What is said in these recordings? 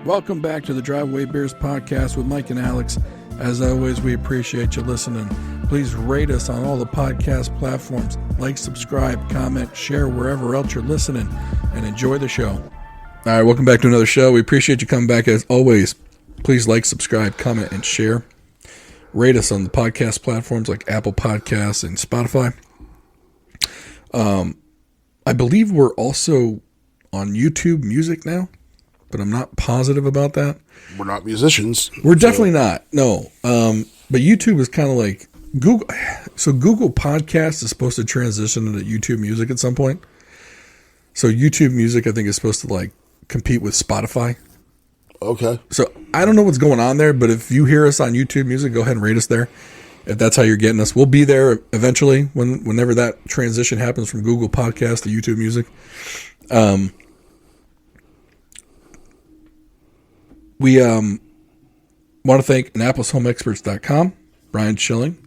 Welcome back to the Driveway Beers podcast with Mike and Alex. As always, we appreciate you listening. Please rate us on all the podcast platforms. Like, subscribe, comment, share wherever else you're listening, and enjoy the show. All right, welcome back to another show. We appreciate you coming back as always. Please like, subscribe, comment, and share. Rate us on the podcast platforms like Apple Podcasts and Spotify. I believe we're also on YouTube Music now, but I'm not positive about that. We're not musicians. We're definitely not. No. But YouTube is kind of like Google. So Google Podcasts is supposed to transition into YouTube Music at some point. So YouTube Music, I think, is supposed to like compete with Spotify. Okay. So I don't know what's going on there, but if you hear us on YouTube Music, go ahead and rate us there. If that's how you're getting us, we'll be there eventually whenever that transition happens from Google Podcast to YouTube Music. We want to thank AnnapolisHomeExperts.com, Brian Schilling.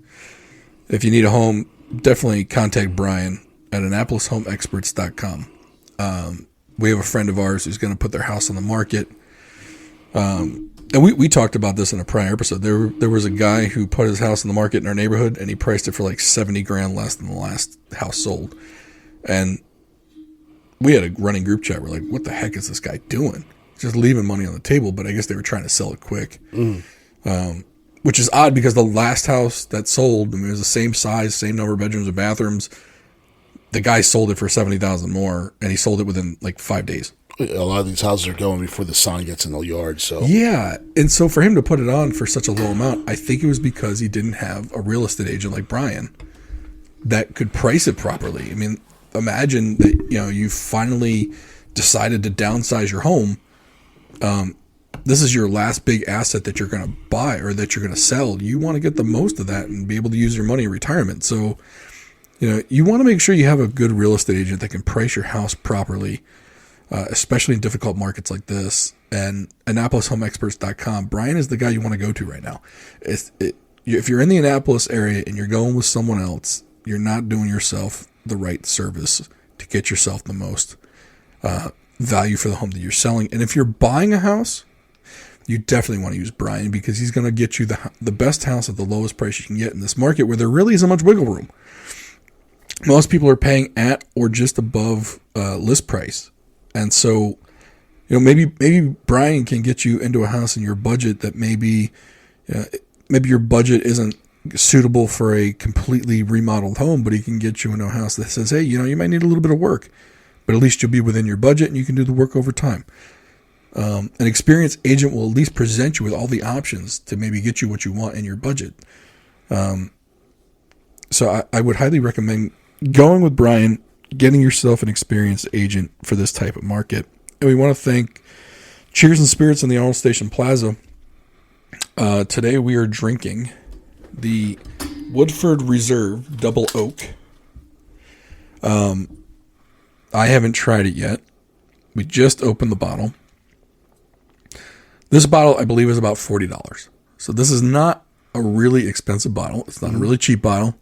If you need a home, definitely contact Brian at AnnapolisHomeExperts.com. We have a friend of ours who's going to put their house on the market. And we talked about this in a prior episode. There was a guy who put his house on the market in our neighborhood, and he priced it for like $70,000 less than the last house sold. And we had a running group chat. We're like, what the heck is this guy doing? Just leaving money on the table, but I guess they were trying to sell it quick. Which is odd because the last house that sold, I mean, it was the same size, same number of bedrooms and bathrooms. The guy sold it for $70,000 more, and he sold it within like 5 days. A lot of these houses are going before the sign gets in the yard. So yeah, and so for him to put it on for such a low amount, I think it was because he didn't have a real estate agent like Brian that could price it properly. I mean, imagine that you finally decided to downsize your home. This is your last big asset that you're going to buy or that you're going to sell. You want to get the most of that and be able to use your money in retirement. So, you want to make sure you have a good real estate agent that can price your house properly, especially in difficult markets like this. And AnnapolisHomeExperts.com, Brian is the guy you want to go to right now. If you're in the Annapolis area and you're going with someone else, you're not doing yourself the right service to get yourself the most value for the home that you're selling. And if you're buying a house, you definitely want to use Brian because he's going to get you the best house at the lowest price you can get in this market where there really isn't much wiggle room. Most people are paying at or just above list price. And so, maybe Brian can get you into a house in your budget that maybe your budget isn't suitable for a completely remodeled home, but he can get you into a house that says, hey, you might need a little bit of work, but at least you'll be within your budget and you can do the work over time. An experienced agent will at least present you with all the options to maybe get you what you want in your budget. So I would highly recommend going with Brian, getting yourself an experienced agent for this type of market. And we want to thank Cheers and Spirits in the Arnold Station Plaza. Today we are drinking the Woodford Reserve Double Oak. I haven't tried it yet. We just opened the bottle. This bottle, I believe, is about $40. So this is not a really expensive bottle. It's not a really cheap bottle.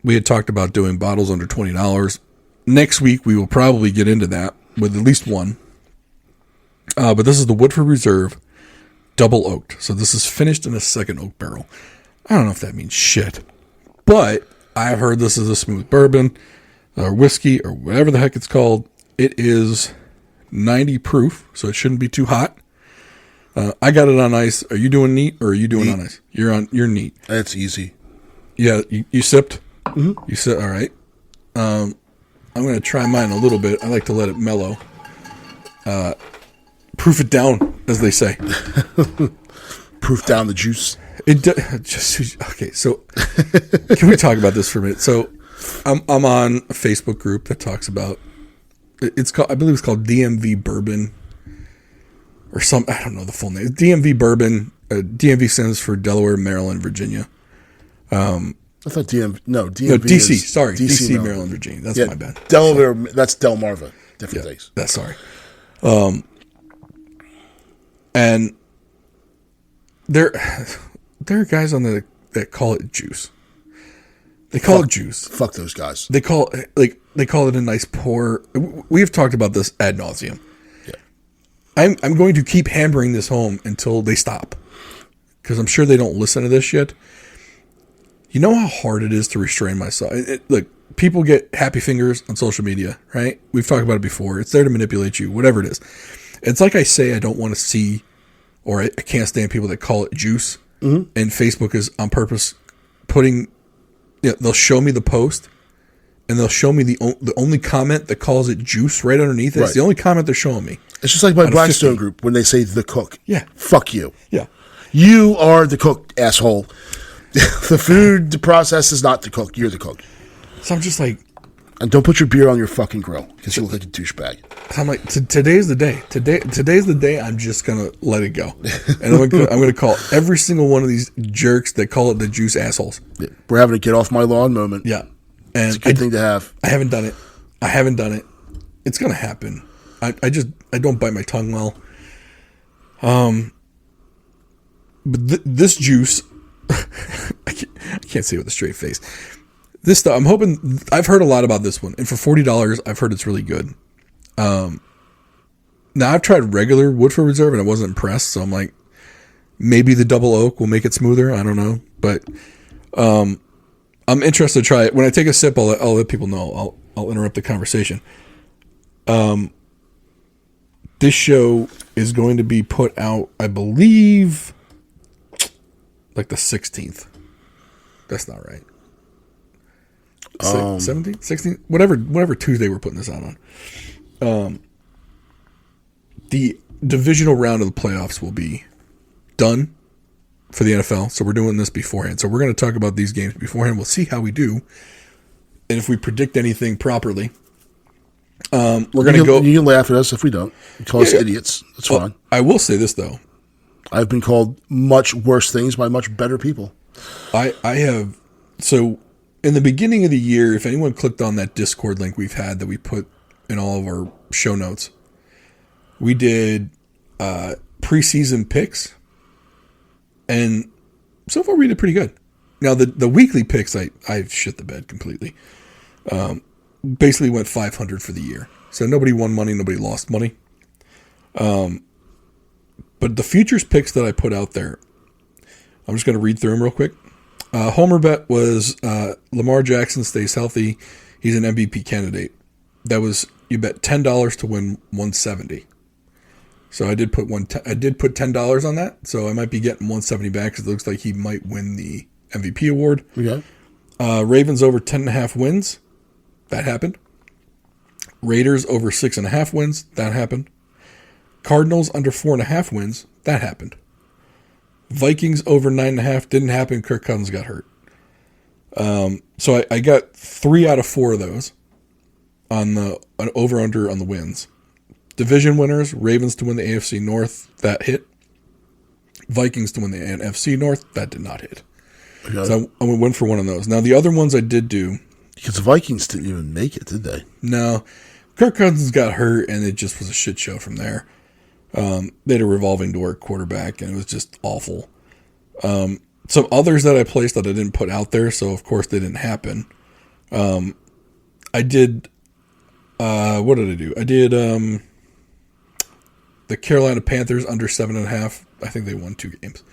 We had talked about doing bottles under $20. Next week, we will probably get into that with at least one. But this is the Woodford Reserve Double Oaked. So this is finished in a second oak barrel. I don't know if that means shit. But I've heard this is a smooth bourbon or whiskey or whatever the heck it's called. It is 90 proof, so it shouldn't be too hot. I got it on ice. Are you doing neat or are you doing neat. On ice? You're neat. That's easy. Yeah, you sipped? Mm-hmm. You sipped, all right. I'm going to try mine a little bit. I like to let it mellow. Proof it down, as they say. Proof down the juice. Okay, so can we talk about this for a minute? So I'm on a Facebook group that talks about, I believe it's called DMV Bourbon or I don't know the full name. DMV Bourbon. DMV stands for Delaware, Maryland, Virginia. I thought DMV. No, DC. Sorry, DC, Maryland. Maryland, Virginia. That's my bad. Delaware. That's Delmarva. Different things. That's sorry. And there are guys on that call it juice. They call it juice. Fuck those guys. They call it a nice pour. We have talked about this ad nauseum. I'm going to keep hammering this home until they stop, because I'm sure they don't listen to this shit. You know how hard it is to restrain myself. Look, people get happy fingers on social media, right? We've talked about it before. It's there to manipulate you, whatever it is. It's like I say, I don't want to see, or I can't stand people that call it juice. Mm-hmm. And Facebook is on purpose putting, they'll show me the post, and they'll show me the only comment that calls it juice right underneath it. Right. It's the only comment they're showing me. It's just like my Blackstone group when they say the cook. Yeah. Fuck you. Yeah. You are the cook, asshole. The food, the process is not the cook. You're the cook. So I'm just like... And don't put your beer on your fucking grill, because you look like a douchebag. I'm like, today's the day. Today's the day I'm just going to let it go. And I'm going to call every single one of these jerks that call it the juice assholes. Yeah. We're having a get off my lawn moment. Yeah. And it's a good thing to have. I haven't done it. It's going to happen. I don't bite my tongue well. But this juice, I can't say it with a straight face. This stuff, I'm hoping, I've heard a lot about this one, and for $40, I've heard it's really good. Now, I've tried regular Woodford Reserve, and I wasn't impressed, so I'm like, maybe the double oak will make it smoother. I don't know, but I'm interested to try it. When I take a sip, I'll let people know. I'll interrupt the conversation. This show is going to be put out, I believe, like the 16th. That's not right. 17th, 16th, whatever Tuesday we're putting this out on. The divisional round of the playoffs will be done for the NFL, so we're doing this beforehand. So we're going to talk about these games beforehand. We'll see how we do, and if we predict anything properly. We're going to go. You can laugh at us if we don't. You call us idiots. That's fine. I will say this though. I've been called much worse things by much better people. I have. So in the beginning of the year, if anyone clicked on that Discord link we've had that we put in all of our show notes, we did preseason picks, and so far we did pretty good. Now the weekly picks, I shit the bed completely. Basically went 500 for the year. So nobody won money, nobody lost money. But the futures picks that I put out there, I'm just going to read through them real quick. Homer bet was Lamar Jackson stays healthy. He's an MVP candidate. That was, you bet $10 to win 170. So I did put $10 on that. So I might be getting 170 back because it looks like he might win the MVP award. Okay. Ravens over 10.5 wins. That happened. Raiders over 6.5 wins. That happened. Cardinals under 4.5 wins. That happened. Vikings over 9.5 didn't happen. Kirk Cousins got hurt. So I got 3 out of 4 of those on the over-under on the wins. Division winners, Ravens to win the AFC North. That hit. Vikings to win the NFC North. That did not hit. Okay. So I went for one of those. Now, the other ones I did do. Because the Vikings didn't even make it, did they? No. Kirk Cousins got hurt, and it just was a shit show from there. They had a revolving door quarterback, and it was just awful. Some others that I placed that I didn't put out there, so of course they didn't happen. I did, what did I do? I did the Carolina Panthers under 7.5. I think they won 2 games.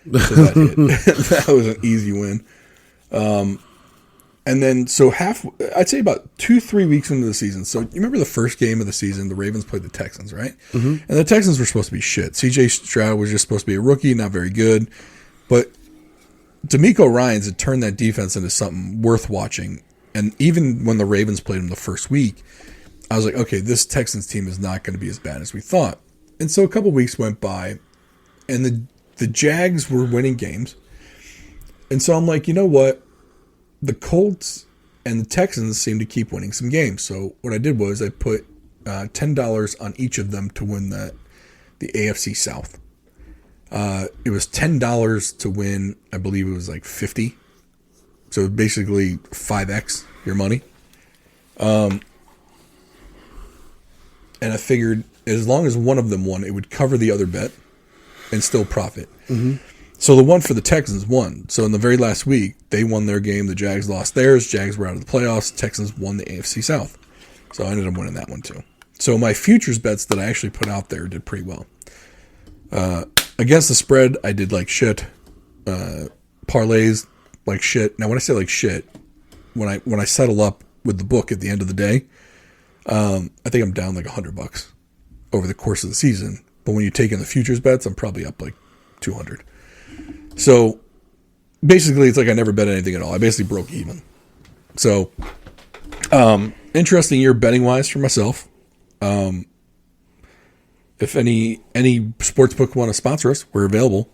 So that hit. That was an easy win. And then, I'd say about 2-3 weeks into the season. So you remember the first game of the season, the Ravens played the Texans, right? Mm-hmm. And the Texans were supposed to be shit. C.J. Stroud was just supposed to be a rookie, not very good. But D'Amico Ryans had turned that defense into something worth watching. And even when the Ravens played him the first week, I was like, okay, this Texans team is not going to be as bad as we thought. And so a couple weeks went by, and the Jags were winning games. And so I'm like, you know what? The Colts and the Texans seem to keep winning some games. So what I did was I put $10 on each of them to win the AFC South. It was $10 to win, I believe it was like 50. So basically 5x your money. And I figured as long as one of them won, it would cover the other bet and still profit. Mm-hmm. So the one for the Texans won. So in the very last week, they won their game. The Jags lost theirs. Jags were out of the playoffs. Texans won the AFC South. So I ended up winning that one too. So my futures bets that I actually put out there did pretty well. Against the spread, I did like shit. Parlays, like shit. Now, when I say like shit, when I settle up with the book at the end of the day, I think I'm down like $100 over the course of the season. But when you take in the futures bets, I'm probably up like 200. So basically, it's like I never bet anything at all. I basically broke even. So interesting year betting wise for myself. If any sportsbook want to sponsor us, we're available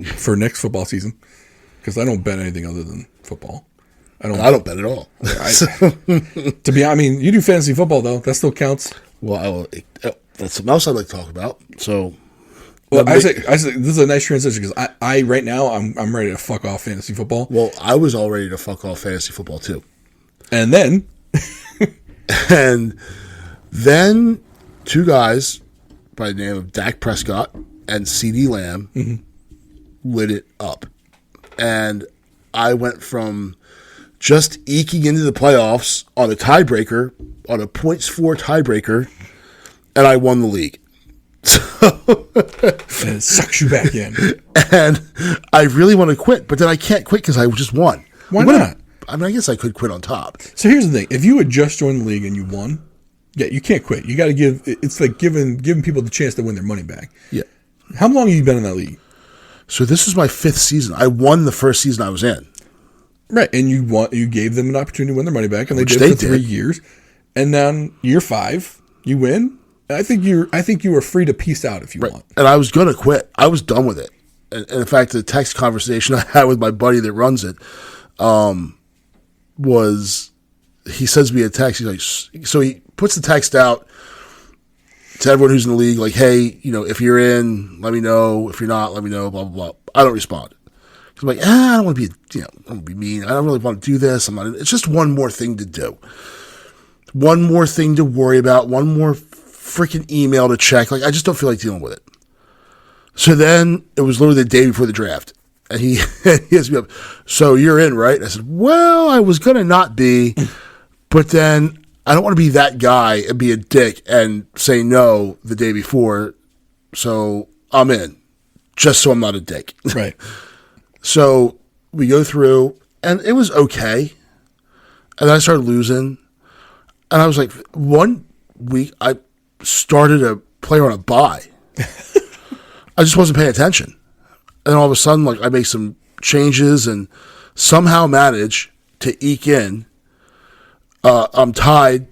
for next football season. Because I don't bet anything other than football. I don't bet at all. To be, I mean, you do fantasy football though. That still counts. Well, that's something else I'd like to talk about. So, well, I say this is a nice transition because I right now I'm ready to fuck off fantasy football. Well, I was all ready to fuck off fantasy football too. And then, two guys by the name of Dak Prescott and CeeDee Lamb lit it up, and I went from just eking into the playoffs on a tiebreaker, on a points for tiebreaker, and I won the league. And it sucks you back in. And I really want to quit, but then I can't quit because I just won. Why not? I mean, I guess I could quit on top. So here's the thing: if you had just joined the league and you won, yeah, you can't quit. You got to give. It's like giving people the chance to win their money back. Yeah. How long have you been in that league? So this is my 5th season. I won the first season I was in. Right, and you gave them an opportunity to win their money back, and they did for 3 years. And then year 5, you win. And I think you were free to peace out if you want. And I was going to quit. I was done with it. And in fact, the text conversation I had with my buddy that runs it was, he sends me a text. He's like, so he puts the text out to everyone who's in the league, like, hey, if you're in, let me know. If you're not, let me know. Blah blah blah. I don't respond. I'm like, I don't want to be, I don't want to be mean. I don't really want to do this. It's just one more thing to do. One more thing to worry about. One more freaking email to check. Like, I just don't feel like dealing with it. So then it was literally the day before the draft. And he hits me up. So you're in, right? I said, well, I was going to not be. But then I don't want to be that guy and be a dick and say no the day before. So I'm in. Just so I'm not a dick. Right. So we go through, and it was okay. And then I started losing. And I was like, one week, I started a player on a bye. I just wasn't paying attention. And all of a sudden, like, I make some changes and somehow manage to eke in. I'm tied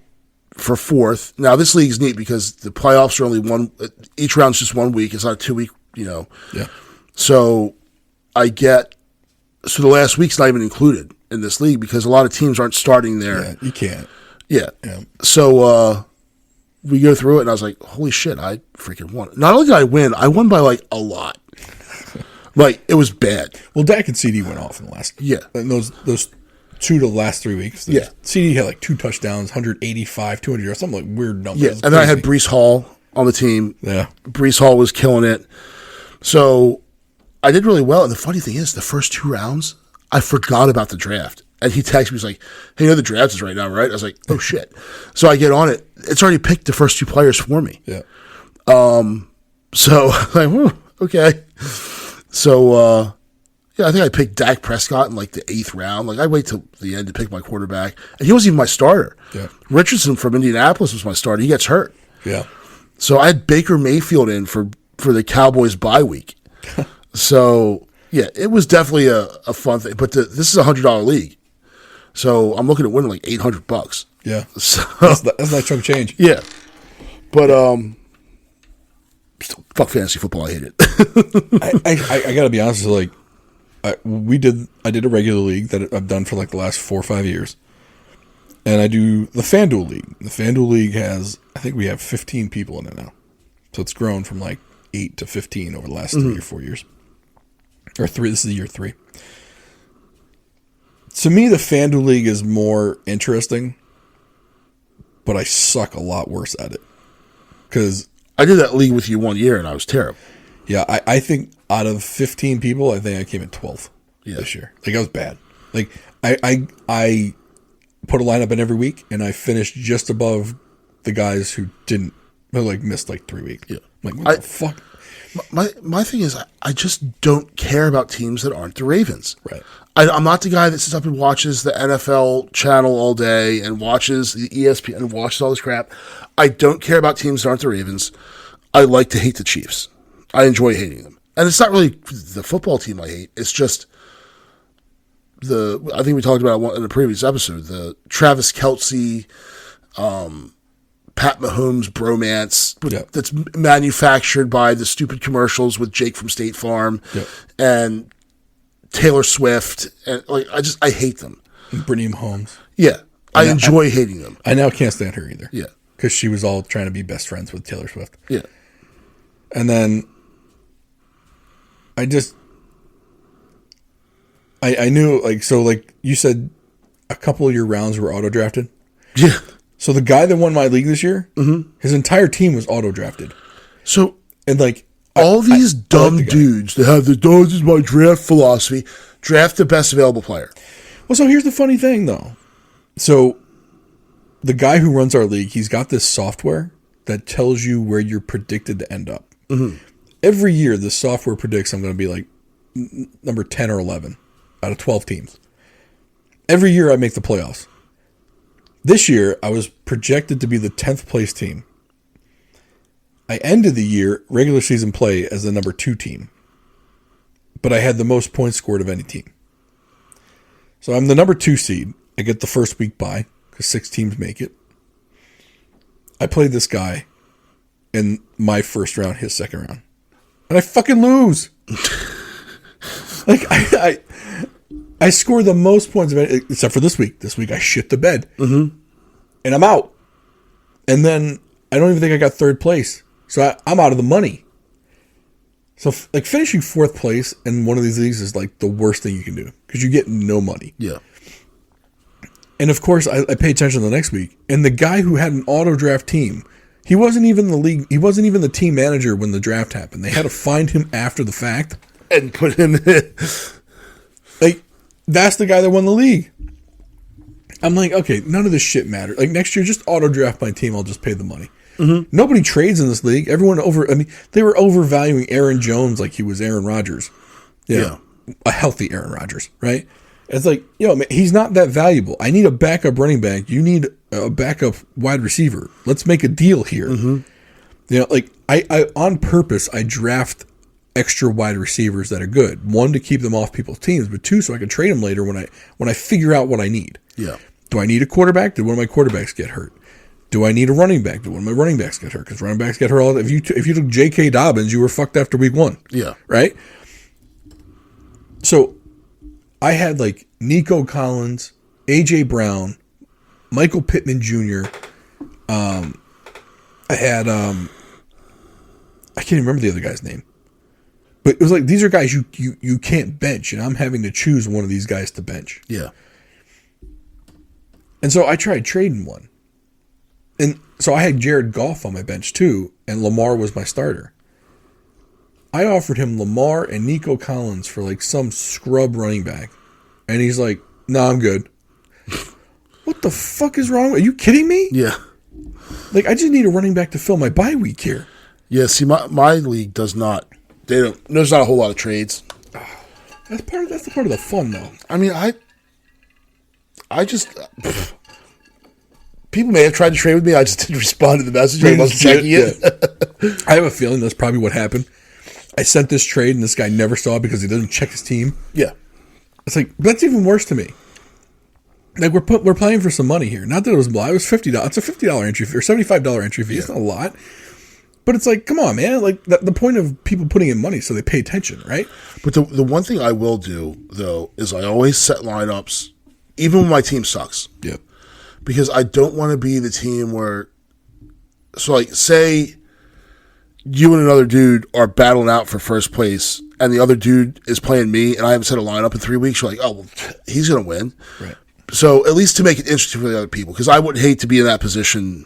for 4th. Now, this league's neat because the playoffs are only each round's just 1 week. It's not a 2-week, Yeah. So the last week's not even included in this league because a lot of teams aren't starting there. Yeah, you can't. Yeah. So we go through it, and I was like, holy shit, I freaking won. Not only did I win, I won by, like, a lot. Like, it was bad. Well, Dak and CD went off in the last. Yeah. And those 2 to the last 3 weeks. Yeah. CD had, like, 2 touchdowns, 185, 200 yards, something like weird numbers. Yeah, and then I had Breece Hall on the team. Yeah. Breece Hall was killing it. So I did really well. And the funny thing is, the first 2 rounds, I forgot about the draft. And he texted me, he's like, hey, the draft is right now, right? I was like, oh, shit. So I get on it. It's already picked the first 2 players for me. Yeah. So I'm like, okay. So, I think I picked Dak Prescott in, like, the 8th round. Like, I wait till the end to pick my quarterback. And he wasn't even my starter. Yeah. Richardson from Indianapolis was my starter. He gets hurt. Yeah. So I had Baker Mayfield in for the Cowboys bye week. So, yeah, it was definitely a fun thing. But this is a $100 league. So I'm looking at winning like $800. Yeah. So, that's a nice chunk of change. Yeah. But fuck fantasy football. I hate it. I got to be honest with you, like, I did a regular league that I've done for like the last 4 or 5 years. And I do the FanDuel League. The FanDuel League I think we have 15 people in it now. So it's grown from like 8 to 15 over the last 3 or 4 years. Or 3, this is year 3. To me, the FanDuel League is more interesting, but I suck a lot worse at it. Because I did that league with you 1 year, and I was terrible. Yeah, I think out of 15 people, I think I came in 12th this year. Like, I was bad. Like, I put a lineup in every week, and I finished just above the guys who missed like 3 weeks. Yeah. Like, what the fuck? My thing is, I just don't care about teams that aren't the Ravens. Right. I'm not the guy that sits up and watches the NFL channel all day and watches the ESPN and watches all this crap. I don't care about teams that aren't the Ravens. I like to hate the Chiefs. I enjoy hating them. And it's not really the football team I hate. It's just I think we talked about it in a previous episode, the Travis Kelce, Pat Mahomes bromance that's manufactured by the stupid commercials with Jake from State Farm and Taylor Swift. And I hate them. And Brittany Mahomes. Yeah. I enjoy hating them. I now can't stand her either. Yeah. Because she was all trying to be best friends with Taylor Swift. Yeah. And then I knew, you said a couple of your rounds were auto-drafted. Yeah. So the guy that won my league this year, his entire team was auto-drafted. So, and all these dumb dudes that have this is my draft philosophy, draft the best available player. Well, so here's the funny thing, though. So the guy who runs our league, he's got this software that tells you where you're predicted to end up. Mm-hmm. Every year, this software predicts I'm going to be like number 10 or 11 out of 12 teams. Every year, I make the playoffs. This year, I was projected to be the 10th place team. I ended the year, regular season play, as the number 2 team. But I had the most points scored of any team. So I'm the number 2 seed. I get the first week bye, because 6 teams make it. I played this guy in my first round, his second round. And I fucking lose. I score the most points of any, except for this week. This week I shit the bed. Mm-hmm. And I'm out. And then I don't even think I got third place. So I'm out of the money. So finishing fourth place in one of these leagues is the worst thing you can do. Because you get no money. Yeah. And of course I pay attention the next week. And the guy who had an auto draft team, he wasn't even the league. He wasn't even the team manager when the draft happened. They had to find him after the fact. And put him in. That's the guy that won the league. I'm like, okay, none of this shit matters. Next year, just auto draft my team. I'll just pay the money. Mm-hmm. Nobody trades in this league. Everyone they were overvaluing Aaron Jones like he was Aaron Rodgers. Yeah. A healthy Aaron Rodgers, right? It's he's not that valuable. I need a backup running back. You need a backup wide receiver. Let's make a deal here. Mm-hmm. I on purpose, I draft extra wide receivers that are good. 1, to keep them off people's teams, but 2, so I can trade them later when I figure out what I need. Yeah. Do I need a quarterback? Did one of my quarterbacks get hurt? Do I need a running back? Did one of my running backs get hurt? Because running backs get hurt all the time. If you took J.K. Dobbins, you were fucked after week 1. Yeah. Right? So I had Nico Collins, A.J. Brown, Michael Pittman Jr. I had I can't even remember the other guy's name. But it was these are guys you can't bench, and I'm having to choose one of these guys to bench. Yeah. And so I tried trading one. And so I had Jared Goff on my bench too, and Lamar was my starter. I offered him Lamar and Nico Collins for some scrub running back. And he's like, "No, I'm good." What the fuck is wrong? Are you kidding me? Yeah. I just need a running back to fill my bye week here. Yeah, see, my league does not. There's not a whole lot of trades. That's the part of the fun, though. I mean, I just people may have tried to trade with me. I just didn't respond to the message. I wasn't checking it. Yeah. I have a feeling that's probably what happened. I sent this trade, and this guy never saw it because he doesn't check his team. Yeah, it's that's even worse to me. We're playing for some money here. Not that it was $50. It's a $50 entry fee or $75 entry fee. Yeah. It's not a lot. But it's come on, man. The point of people putting in money so they pay attention, right? But the one thing I will do, though, is I always set lineups, even when my team sucks. Yep. Because I don't want to be the team where, say you and another dude are battling out for first place, and the other dude is playing me, and I haven't set a lineup in 3 weeks, you're like, oh, well, he's going to win. Right. So at least to make it interesting for the other people, because I would hate to be in that position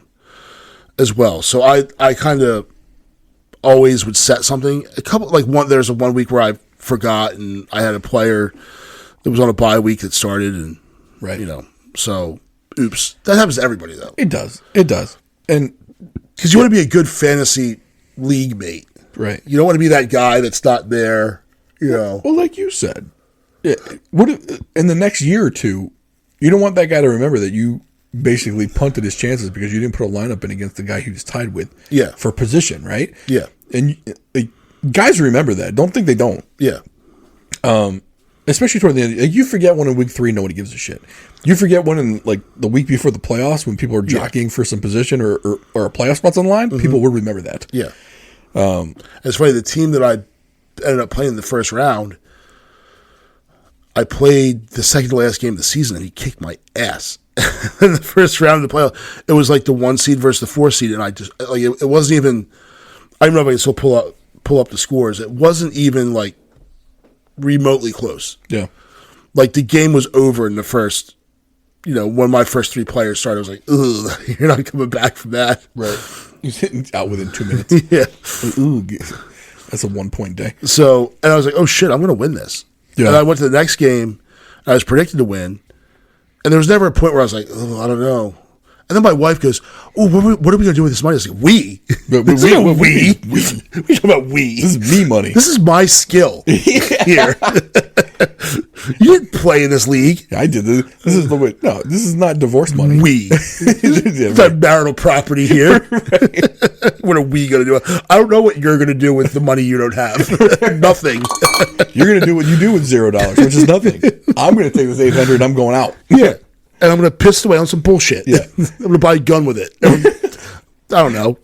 as well. So I kind of always would set something. There's a 1 week where I forgot, and I had a player that was on a bye week that started, and right, so oops, that happens to everybody though. It does. And because you want to be a good fantasy league mate. Right. You don't want to be that guy that's not there, Well, like you said, what if, in the next year or two, you don't want that guy to remember that you basically punted his chances because you didn't put a lineup in against the guy he was tied with for position, right? Yeah. And guys remember that. Don't think they don't. Yeah. Especially toward the end. Like, you forget one in week 3, nobody gives a shit. You forget one in like the week before the playoffs when people are jockeying for some position or a playoff spot's on the line. People will remember that. Yeah. It's funny, the team that I ended up playing in the first round, I played the second to last game of the season, and he kicked my ass. In the first round of the playoff, it was like the 1 seed versus the 4 seed, and I just like it wasn't even. I don't know if I can still pull up the scores. It wasn't even like remotely close. Yeah, like the game was over in the first. When my first 3 players started, I was like, "Ugh, you're not coming back from that." Right. He's hitting out within 2 minutes. Yeah, ooh, that's a 1-point day. So, and I was like, "Oh shit, I'm going to win this." Yeah. And I went to the next game. I was predicted to win. And there was never a point where I was like, oh, I don't know. And then my wife goes, oh, what are we going to do with this money? I was like, we? We? We talking about we. This is me money. This is my skill here. You didn't play in this league. I did. This is the way. No, this is not divorce money. We. It's our marital property here. Right. What are we going to do? I don't know what you're going to do with the money you don't have. Nothing. You're going to do what you do with $0, which is nothing. I'm going to take this $800 and I'm going out. Yeah. And I'm going to piss away on some bullshit. Yeah. I'm going to buy a gun with it. I don't know.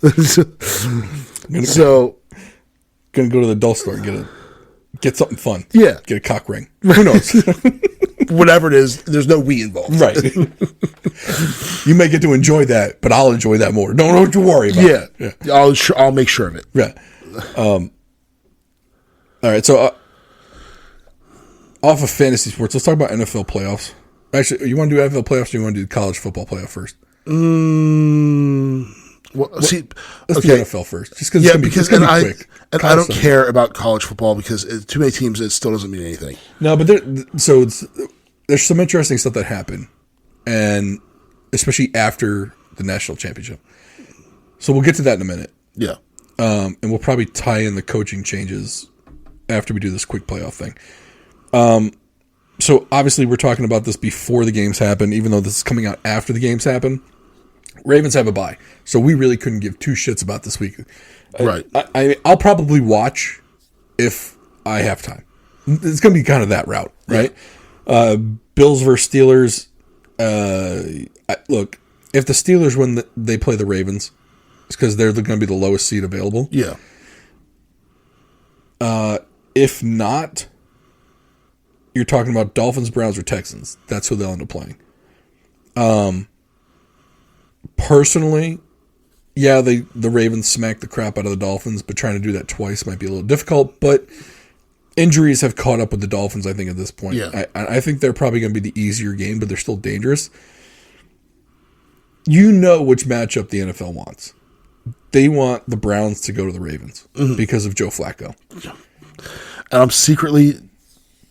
So. Going to go to the doll store and get something fun. Yeah. Get a cock ring. Who knows? Whatever it is, there's no we involved. Right. You may get to enjoy that, but I'll enjoy that more. Don't you worry about it. Yeah. I'll make sure of it. Yeah. All right. So off of fantasy sports, let's talk about NFL playoffs. Actually, you want to do NFL playoffs or you want to do college football playoff first? Well, let's do NFL first. Just because it's going to be quick. And I don't care about college football because too many teams, it still doesn't mean anything. No, but there's some interesting stuff that happened, and especially after the national championship. So we'll get to that in a minute. Yeah. And we'll probably tie in the coaching changes after we do this quick playoff thing. So obviously we're talking about this before the games happen, even though this is coming out after the games happen. Ravens have a bye, so we really couldn't give 2 shits about this week. Right. I'll probably watch if I have time. It's going to be kind of that route, right? Yeah. Bills versus Steelers. Look, if the Steelers win, they play the Ravens. It's because they're going to be the lowest seed available. Yeah. If not, you're talking about Dolphins, Browns, or Texans. That's who they'll end up playing. Personally, yeah, the Ravens smacked the crap out of the Dolphins, but trying to do that twice might be a little difficult. But injuries have caught up with the Dolphins, I think, at this point. Yeah. I think they're probably going to be the easier game, but they're still dangerous. You know which matchup the NFL wants. They want the Browns to go to the Ravens because of Joe Flacco. And I'm secretly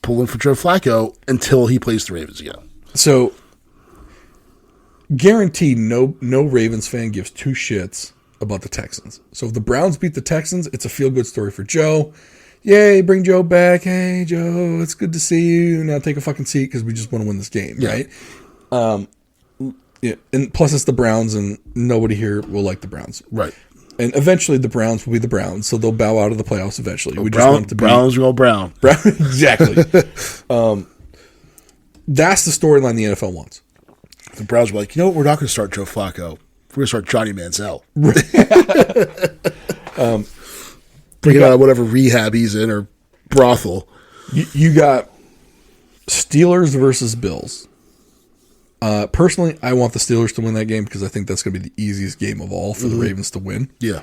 pulling for Joe Flacco until he plays the Ravens again. So, guaranteed no Ravens fan gives 2 shits about the Texans. So if the Browns beat the Texans, it's a feel-good story for Joe. Yay, bring Joe back. Hey, Joe, it's good to see you. Now take a fucking seat because we just want to win this game, right? Yeah, and plus it's the Browns, and nobody here will like the Browns. Right. And eventually the Browns will be the Browns, so they'll bow out of the playoffs eventually. We just want it to Browns go brown. Exactly. That's the storyline the NFL wants. The Browns were like, you know what? We're not going to start Joe Flacco. We're going to start Johnny Manziel. Bring out whatever rehab he's in or brothel. You got Steelers versus Bills. Personally, I want the Steelers to win that game because I think that's going to be the easiest game of all for the Ravens to win. Yeah.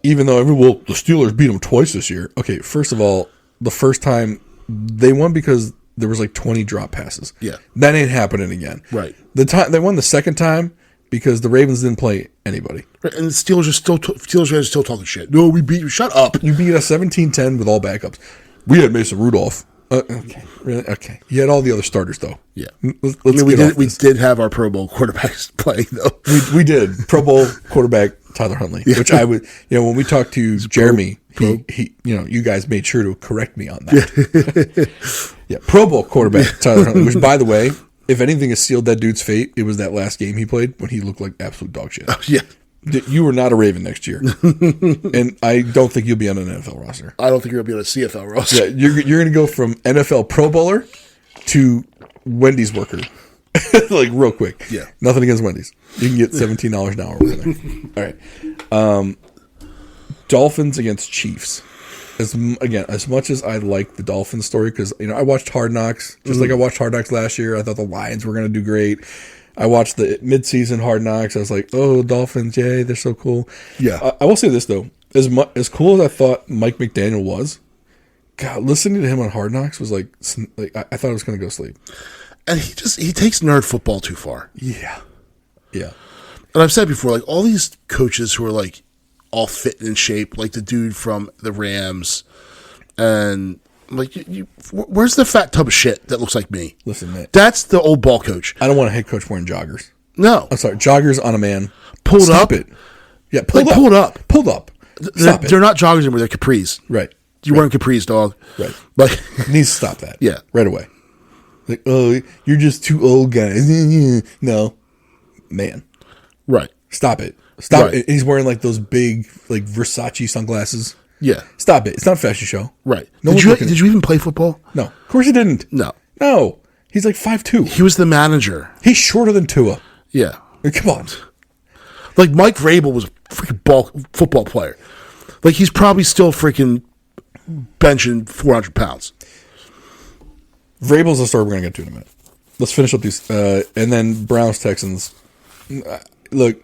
Even though the Steelers beat them twice this year. Okay, first of all, the first time they won because there was like 20 drop passes. Yeah. That ain't happening again. Right. They won the second time because the Ravens didn't play anybody. Right. And the Steelers are still talking shit. No, we beat you. Shut up. You beat us 17-10 with all backups. We had Mason Rudolph. Okay, really? Okay. You had all the other starters though. Yeah. Let's we did have our Pro Bowl quarterbacks playing though. We did Pro Bowl quarterback Tyler Huntley, which I would, when we talked to Jeremy, he you guys made sure to correct me on that. Yeah, Pro Bowl quarterback Tyler Huntley, which by the way, if anything has sealed that dude's fate, it was that last game he played when he looked like absolute dog shit. Oh, yeah. You were not a Raven next year, and I don't think you'll be on an NFL roster. I don't think you're going to be on a CFL roster. Yeah, you're going to go from NFL Pro Bowler to Wendy's worker, like real quick. Yeah, nothing against Wendy's. You can get $17 an hour over there. All right, Dolphins against Chiefs. As much as I like the Dolphins story, because I watched Hard Knocks, just like I watched Hard Knocks last year. I thought the Lions were going to do great. I watched the mid-season Hard Knocks. I was like, "Oh, Dolphins, yay, they're so cool." Yeah. I will say this though, as cool as I thought Mike McDaniel was, God, listening to him on Hard Knocks was like I thought I was going to go sleep. And he takes nerd football too far. Yeah. And I've said before, like all these coaches who are like all fit and in shape, like the dude from the Rams, and like where's the fat tub of shit that looks like me? Listen, man, that's the old ball coach. I don't want a head coach wearing joggers. No, I'm sorry, joggers on a man. Pulled Stop up. it. Yeah, pulled up. They're not joggers anymore. They're capris. Right. You're wearing capris, dog. Right. Like needs to stop that. Yeah. Right away. Like, oh, you're just too old, guys. No, man. Right. Stop it. Stop right. it. He's wearing like those big like Versace sunglasses. Yeah. Stop it. It's not a fashion show. Right. Did you even play football? No. Of course he didn't. No. He's like 5'2". He was the manager. He's shorter than Tua. Yeah. I mean, come on. Like Mike Vrabel was a freaking football player. Like he's probably still freaking benching 400 pounds. Vrabel's the story we're going to get to in a minute. Let's finish up these. And then Browns, Texans. Look,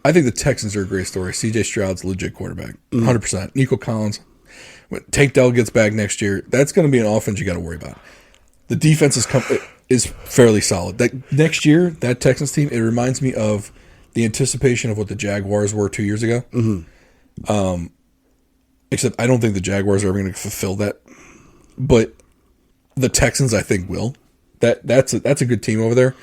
I think the Texans are a great story. C.J. Stroud's a legit quarterback. 100%. Nico Collins. When Tank Dell gets back next year, that's going to be an offense you got to worry about. The defense is fairly solid. That next year, that Texans team, it reminds me of the anticipation of what the Jaguars were 2 years ago. Mm-hmm. Except I don't think the Jaguars are ever going to fulfill that. But the Texans, I think, will. That's a good team over there.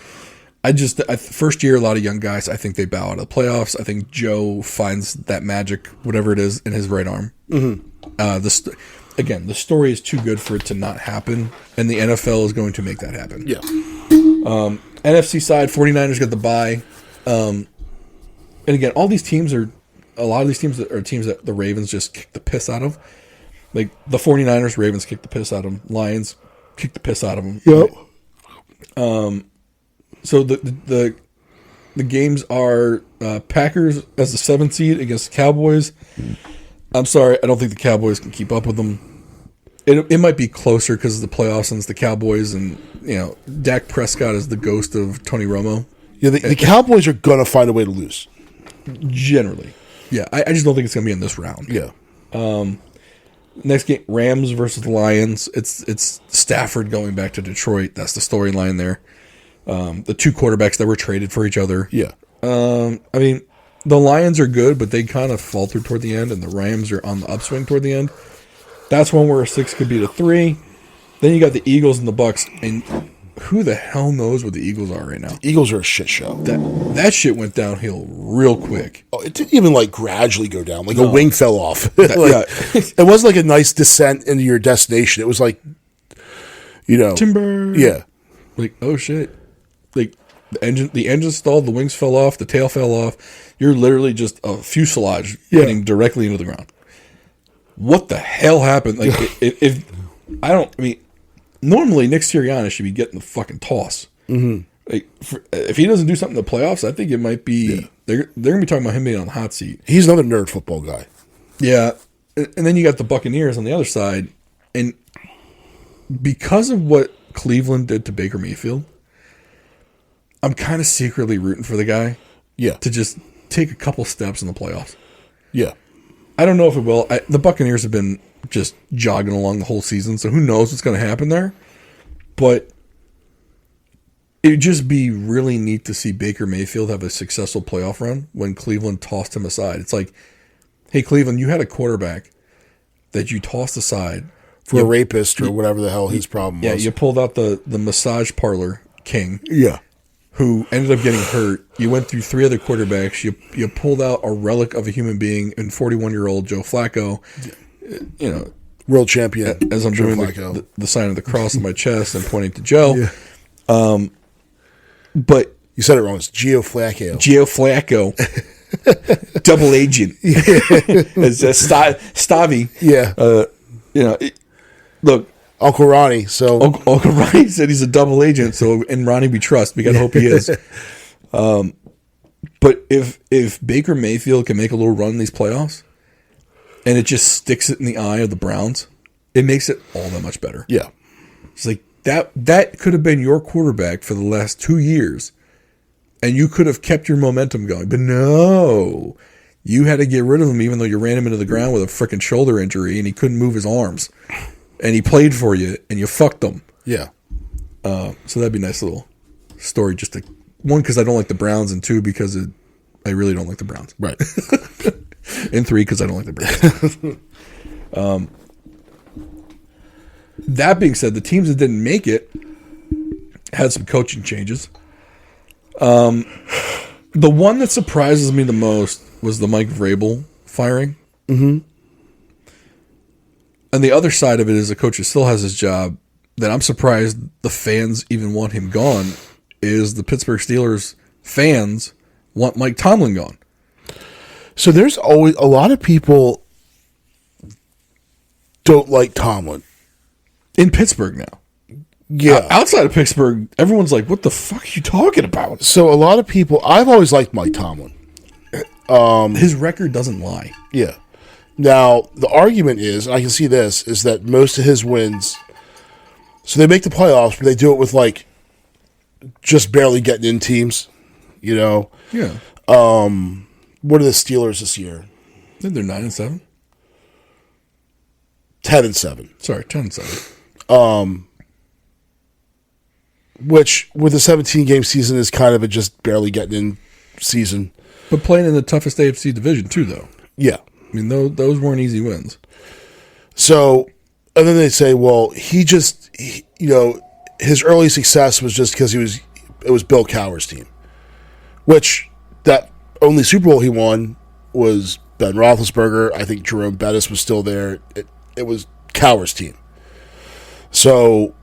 First year, a lot of young guys, I think they bow out of the playoffs. I think Joe finds that magic, whatever it is, in his right arm. Mm-hmm. The story is too good for it to not happen, and the NFL is going to make that happen. Yeah. NFC side, 49ers got the bye. And again, a lot of these teams are teams that the Ravens just kick the piss out of. Like the 49ers, Ravens kick the piss out of them. Lions kick the piss out of them. Yep. So the games are Packers as the 7th seed against the Cowboys. I'm sorry, I don't think the Cowboys can keep up with them. It might be closer because of the playoffs and it's the Cowboys, and Dak Prescott is the ghost of Tony Romo. Yeah, the Cowboys are gonna find a way to lose. Generally, yeah. I just don't think it's gonna be in this round. Yeah. Next game, Rams versus the Lions. It's Stafford going back to Detroit. That's the storyline there. The two quarterbacks that were traded for each other. Yeah. I mean, the Lions are good, but they kind of faltered toward the end, and the Rams are on the upswing toward the end. That's one where a 6 could be to 3. Then you got the Eagles and the Bucks, and who the hell knows what the Eagles are right now? The Eagles are a shit show. That shit went downhill real quick. Oh, it didn't even gradually go down. A wing fell off. It wasn't like a nice descent into your destination. It was like, timber. Yeah. Like, oh shit. Like the engine stalled, the wings fell off, the tail fell off. You're literally just a fuselage hitting directly into the ground. What the hell happened? Like, normally Nick Sirianni should be getting the fucking toss. Mm-hmm. Like, if he doesn't do something in the playoffs, I think it might be they're going to be talking about him being on the hot seat. He's another nerd football guy. Yeah, and then you got the Buccaneers on the other side, and because of what Cleveland did to Baker Mayfield, I'm kind of secretly rooting for the guy. Yeah, to just take a couple steps in the playoffs. Yeah. I don't know if it will. The Buccaneers have been just jogging along the whole season, so who knows what's going to happen there. But it would just be really neat to see Baker Mayfield have a successful playoff run when Cleveland tossed him aside. It's like, hey, Cleveland, you had a quarterback that you tossed aside for a rapist or whatever the hell his problem was. Yeah, you pulled out the massage parlor king. Yeah. Who ended up getting hurt. You went through 3 other quarterbacks. You pulled out a relic of a human being in 41-year-old Joe Flacco. You know, world champion. As I'm doing the sign of the cross on my chest and pointing to Joe. Yeah. But you said it wrong. It's Gio Flacco. Gio Flacco, double agent. It's Stavi. Yeah. Look. Uncle Ronnie. So Uncle Ronnie said he's a double agent. So in Ronnie we trust. We gotta hope he is. But if Baker Mayfield can make a little run in these playoffs, and it just sticks it in the eye of the Browns, it makes it all that much better. Yeah, it's like that could have been your quarterback for the last 2 years, and you could have kept your momentum going. But no, you had to get rid of him, even though you ran him into the ground with a freaking shoulder injury, and he couldn't move his arms. And he played for you, and you fucked him. Yeah. So that'd be a nice little story. Just one, because I don't like the Browns, and 2, because I really don't like the Browns. Right. And 3, because I don't like the Browns. That being said, the teams that didn't make it had some coaching changes. The one that surprises me the most was the Mike Vrabel firing. Mm-hmm. And the other side of it is the coach who still has his job, that I'm surprised the fans even want him gone, is the Pittsburgh Steelers fans want Mike Tomlin gone. So there's always a lot of people don't like Tomlin. In Pittsburgh now. Yeah. Outside of Pittsburgh, everyone's like, what the fuck are you talking about? So a lot of people, I've always liked Mike Tomlin. His record doesn't lie. Yeah. Now, the argument is, and I can see this, is that most of his wins, so they make the playoffs, but they do it with, like, just barely getting in teams, you know? Yeah. What are the Steelers this year? I think they're 9-7. 10-7. Sorry, 10-7. Which, with a 17-game season, is kind of a just barely getting in season. But playing in the toughest AFC division, too, though. Yeah. I mean, those weren't easy wins. So, and then they say, well, his early success was just because it was Bill Cowher's team. Which, that only Super Bowl he won was Ben Roethlisberger. I think Jerome Bettis was still there. It was Cowher's team. So,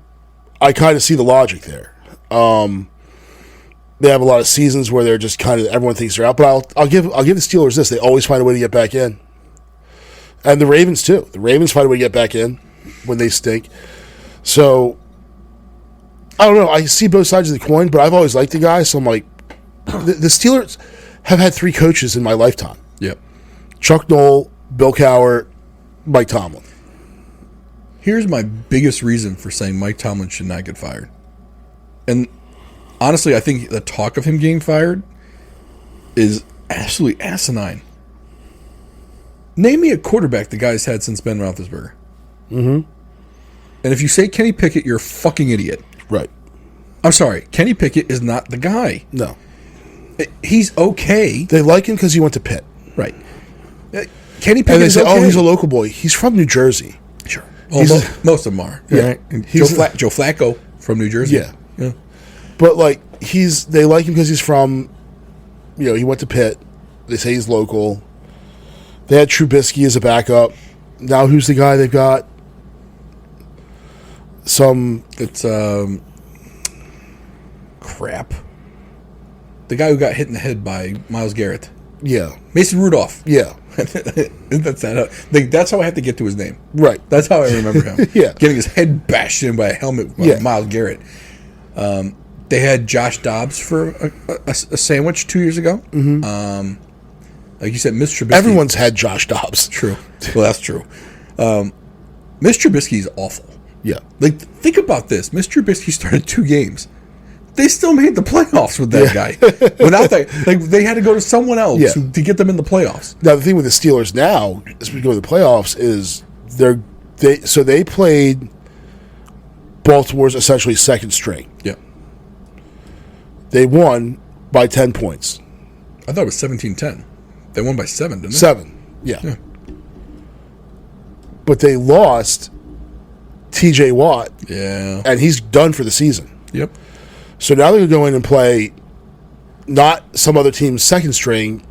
I kind of see the logic there. They have a lot of seasons where they're just kind of, everyone thinks they're out. But I'll give the Steelers this. They always find a way to get back in. And the Ravens, too. The Ravens find a way to get back in when they stink. So, I don't know. I see both sides of the coin, but I've always liked the guy. So I'm like, the Steelers have had 3 coaches in my lifetime. Yep. Chuck Noll, Bill Cowher, Mike Tomlin. Here's my biggest reason for saying Mike Tomlin should not get fired. And honestly, I think the talk of him getting fired is absolutely asinine. Name me a quarterback the guy's had since Ben Roethlisberger. Mm-hmm. And if you say Kenny Pickett, you're a fucking idiot. Right. I'm sorry. Kenny Pickett is not the guy. No. He's okay. They like him because he went to Pitt. Right. Kenny Pickett and they is say, okay. oh, he's a local boy. He's from New Jersey. Sure. Well, most of them are. Yeah. Right? Joe Flacco from New Jersey. Yeah. But, like, they like him because he's from, he went to Pitt. They say he's local. They had Trubisky as a backup. Now who's the guy they've got? It's crap. The guy who got hit in the head by Myles Garrett. Yeah. Mason Rudolph. Yeah. That's how I have to get to his name. Right. That's how I remember him. Yeah. Getting his head bashed in by a helmet by Myles Garrett. They had Josh Dobbs for a sandwich 2 years ago. Mm-hmm. Like you said, Mr. Trubisky. Everyone's had Josh Dobbs. True. Well, that's true. Mr. Trubisky is awful. Yeah. Like, think about this. Mr. Trubisky started 2 games. They still made the playoffs with that guy. Without that, like, they had to go to someone else to get them in the playoffs. Now, the thing with the Steelers now, as we go to the playoffs, is they played Baltimore's essentially second string. Yeah. They won by 10 points. I thought it was 17-10. They won by 7, didn't they? 7, yeah. But they lost T.J. Watt, Yeah. and he's done for the season. Yep. So now they're going to go in and play not some other team's second string,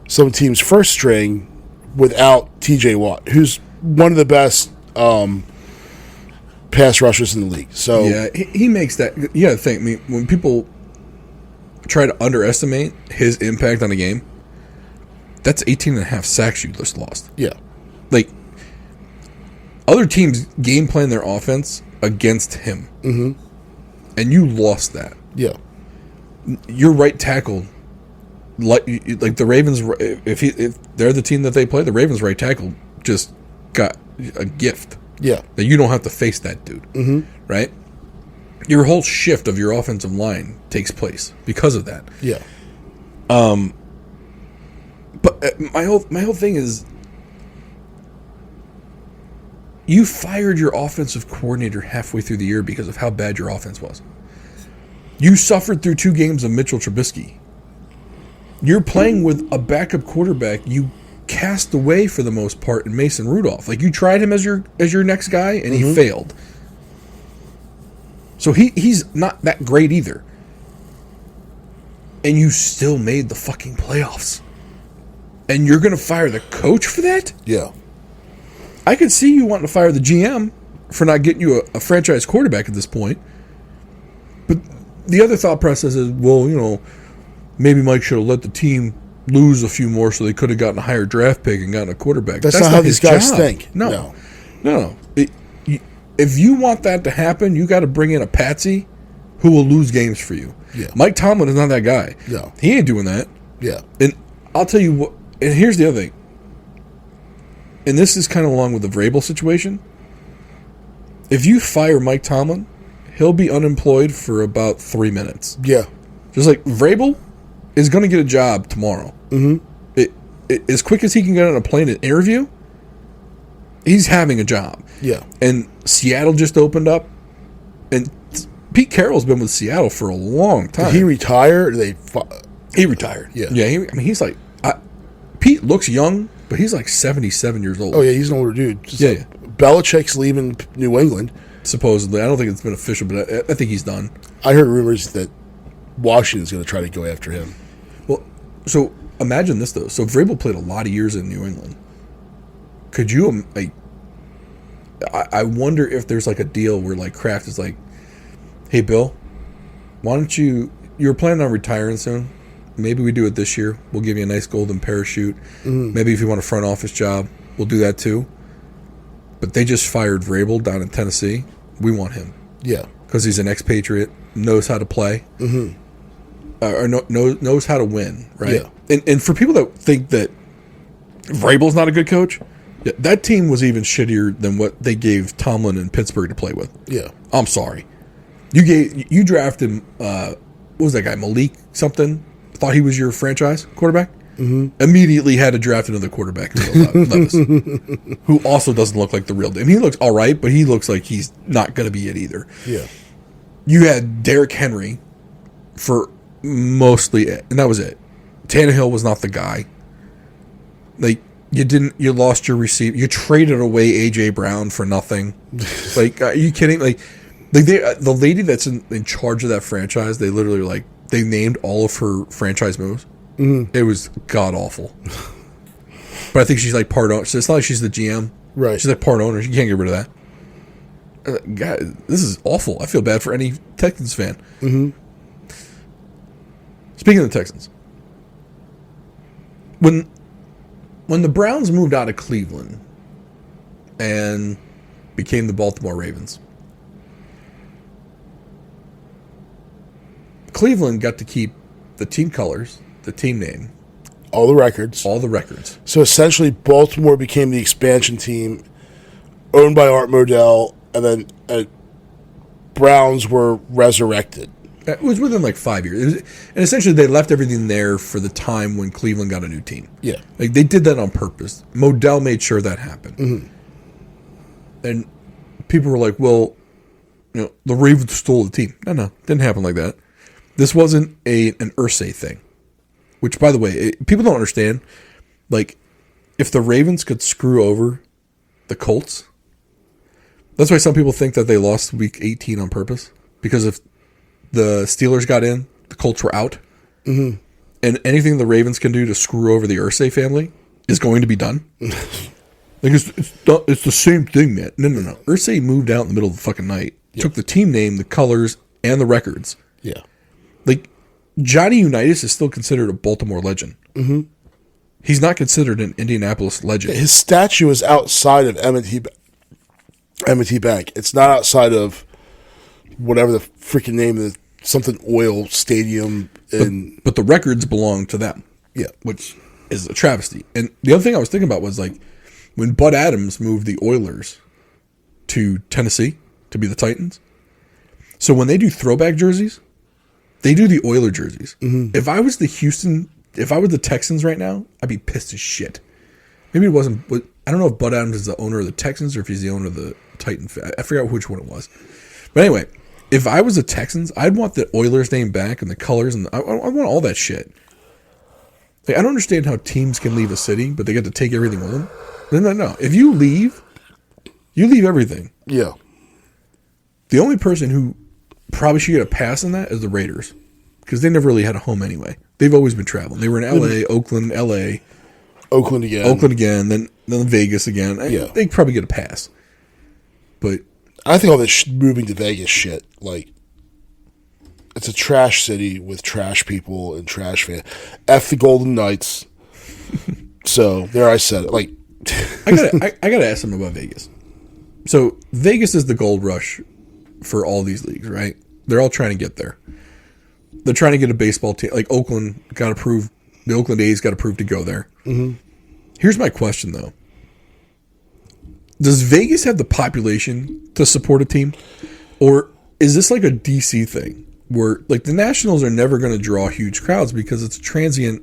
some team's first string without T.J. Watt, who's one of the best pass rushers in the league. So yeah, he makes that. You got to think. I mean, when people try to underestimate his impact on a game, that's 18 and a half sacks you just lost. Yeah. Like, other teams game plan their offense against him. Mm-hmm. And you lost that. Yeah. Your right tackle, like the Ravens, if they're the team that they play, the Ravens' right tackle just got a gift. Yeah. That you don't have to face that dude. Mm-hmm. Right? Your whole shift of your offensive line takes place because of that. Yeah. But my whole thing is, you fired your offensive coordinator halfway through the year because of how bad your offense was. You suffered through 2 games of Mitchell Trubisky. You're playing with a backup quarterback you cast away for the most part in Mason Rudolph. Like, you tried him as your next guy, and he failed. So he's not that great either. And you still made the fucking playoffs. And you're going to fire the coach for that? Yeah. I could see you wanting to fire the GM for not getting you a franchise quarterback at this point. But the other thought process is, well, you know, maybe Mike should have let the team lose a few more so they could have gotten a higher draft pick and gotten a quarterback. That's not how these guys think. No. If you want that to happen, you got to bring in a patsy who will lose games for you. Yeah. Mike Tomlin is not that guy. No. He ain't doing that. Yeah. And I'll tell you what, and here's the other thing. And this is kind of along with the Vrabel situation. If you fire Mike Tomlin, he'll be unemployed for about 3 minutes. Yeah. Just like Vrabel is going to get a job tomorrow. Mm-hmm. As quick as he can get on a plane and interview, he's having a job. Yeah. And Seattle just opened up. And Pete Carroll's been with Seattle for a long time. Did he retire? He retired. Yeah. Yeah. He's like, Pete looks young, but he's like 77 years old. Oh, yeah, he's an older dude. Yeah. Belichick's leaving New England. Supposedly. I don't think it's been official, but I think he's done. I heard rumors that Washington's going to try to go after him. Well, so imagine this, though. So Vrabel played a lot of years in New England. Could you, I wonder if there's like a deal where like Kraft is like, hey, Bill, why don't you were planning on retiring soon. Maybe we do it this year. We'll give you a nice golden parachute. Maybe if you want a front office job, we'll do that too. But they just fired Vrabel down in Tennessee. We want him. Yeah. Because he's an ex-Patriot, knows how to play, or knows how to win, right? Yeah. And for people that think that Vrabel's not a good coach, that team was even shittier than what they gave Tomlin in Pittsburgh to play with. Yeah. I'm sorry. You drafted, what was that guy, Malik something? Thought he was your franchise quarterback? Immediately had to draft another quarterback, Levis, who also doesn't look like the real deal. I mean, he looks all right, but he looks like he's not going to be it either. Yeah. You had Derrick Henry for mostly it, and that was it. Tannehill was not the guy. Like, you lost your receiver. You traded away A.J. Brown for nothing. Like, are you kidding? Like the lady that's in charge of that franchise, they literally like, they named all of her franchise moves. It was god awful. But I think she's like part owner. So it's not like she's the GM. Right. She's like part owner. You can't get rid of that. God, this is awful. I feel bad for any Texans fan. Speaking of the Texans, when the Browns moved out of Cleveland and became the Baltimore Ravens, Cleveland got to keep the team colors, the team name, all the records. So essentially, Baltimore became the expansion team, owned by Art Modell, and then Browns were resurrected. It was within like 5 years. And essentially, they left everything there for the time when Cleveland got a new team. Yeah. Like, they did that on purpose. Modell made sure that happened. And people were like, well, the Ravens stole the team. No, didn't happen like that. This wasn't an Irsay thing. Which, by the way, people don't understand. Like, if the Ravens could screw over the Colts, That's why some people think that they lost week 18 on purpose. Because if the Steelers got in, the Colts were out. Mm-hmm. And anything the Ravens can do to screw over the Irsay family is going to be done. It's the same thing, man. No. Irsay moved out in the middle of the fucking night. Yep. Took the team name, the colors, and the records. Yeah. Like, Johnny Unitas is still considered a Baltimore legend. Mm-hmm. He's not considered an Indianapolis legend. His statue is outside of M&T Bank. It's not outside of whatever the freaking name of the something oil stadium. But the records belong to them. Yeah. Which is a travesty. And the other thing I was thinking about was, like, when Bud Adams moved the Oilers to Tennessee to be the Titans. So when they do throwback jerseys, they do the Oiler jerseys. Mm-hmm. If I was the Texans right now, I'd be pissed as shit. Maybe it wasn't. I don't know if Bud Adams is the owner of the Texans or if he's the owner of the Titans. I forgot which one it was. But anyway, if I was the Texans, I'd want the Oilers name back and the colors, and I want all that shit. Like, I don't understand how teams can leave a city, but they get to take everything with them. No. If you leave everything. Yeah. The only person who probably should get a pass on that is the Raiders, because they never really had a home anyway. They've always been traveling. They were in L.A., Oakland, L.A., Oakland again, then Vegas again. Yeah. They probably get a pass. But I think all this moving to Vegas shit, like, it's a trash city with trash people and trash fans. F the Golden Knights. So there I said it. Like, I gotta ask them about Vegas. So Vegas is the gold rush for all these leagues, right? They're all trying to get there. They're trying to get a baseball team. Like, Oakland got approved. The Oakland A's got approved to go there. Mm-hmm. Here's my question, though. Does Vegas have the population to support a team? Or is this like a DC thing where, like, the Nationals are never going to draw huge crowds because it's a transient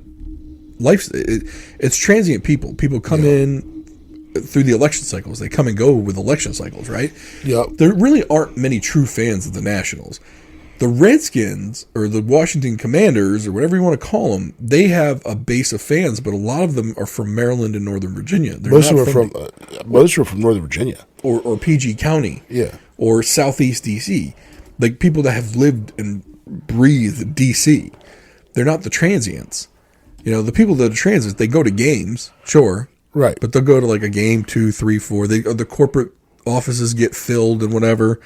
life. It's transient people. People come in through the election cycles. They come and go with election cycles, right? Yeah. There really aren't many true fans of the Nationals. The Redskins, or the Washington Commanders, or whatever you want to call them, they have a base of fans, but a lot of them are from Maryland and Northern Virginia. Most are from Northern Virginia. Or PG County. Yeah. Or Southeast D.C. Like, people that have lived and breathed D.C. They're not the transients. You know, the people that are transients, they go to games, sure. Right. But they'll go to, like, a game 2, 3, 4. The corporate offices get filled and whatever.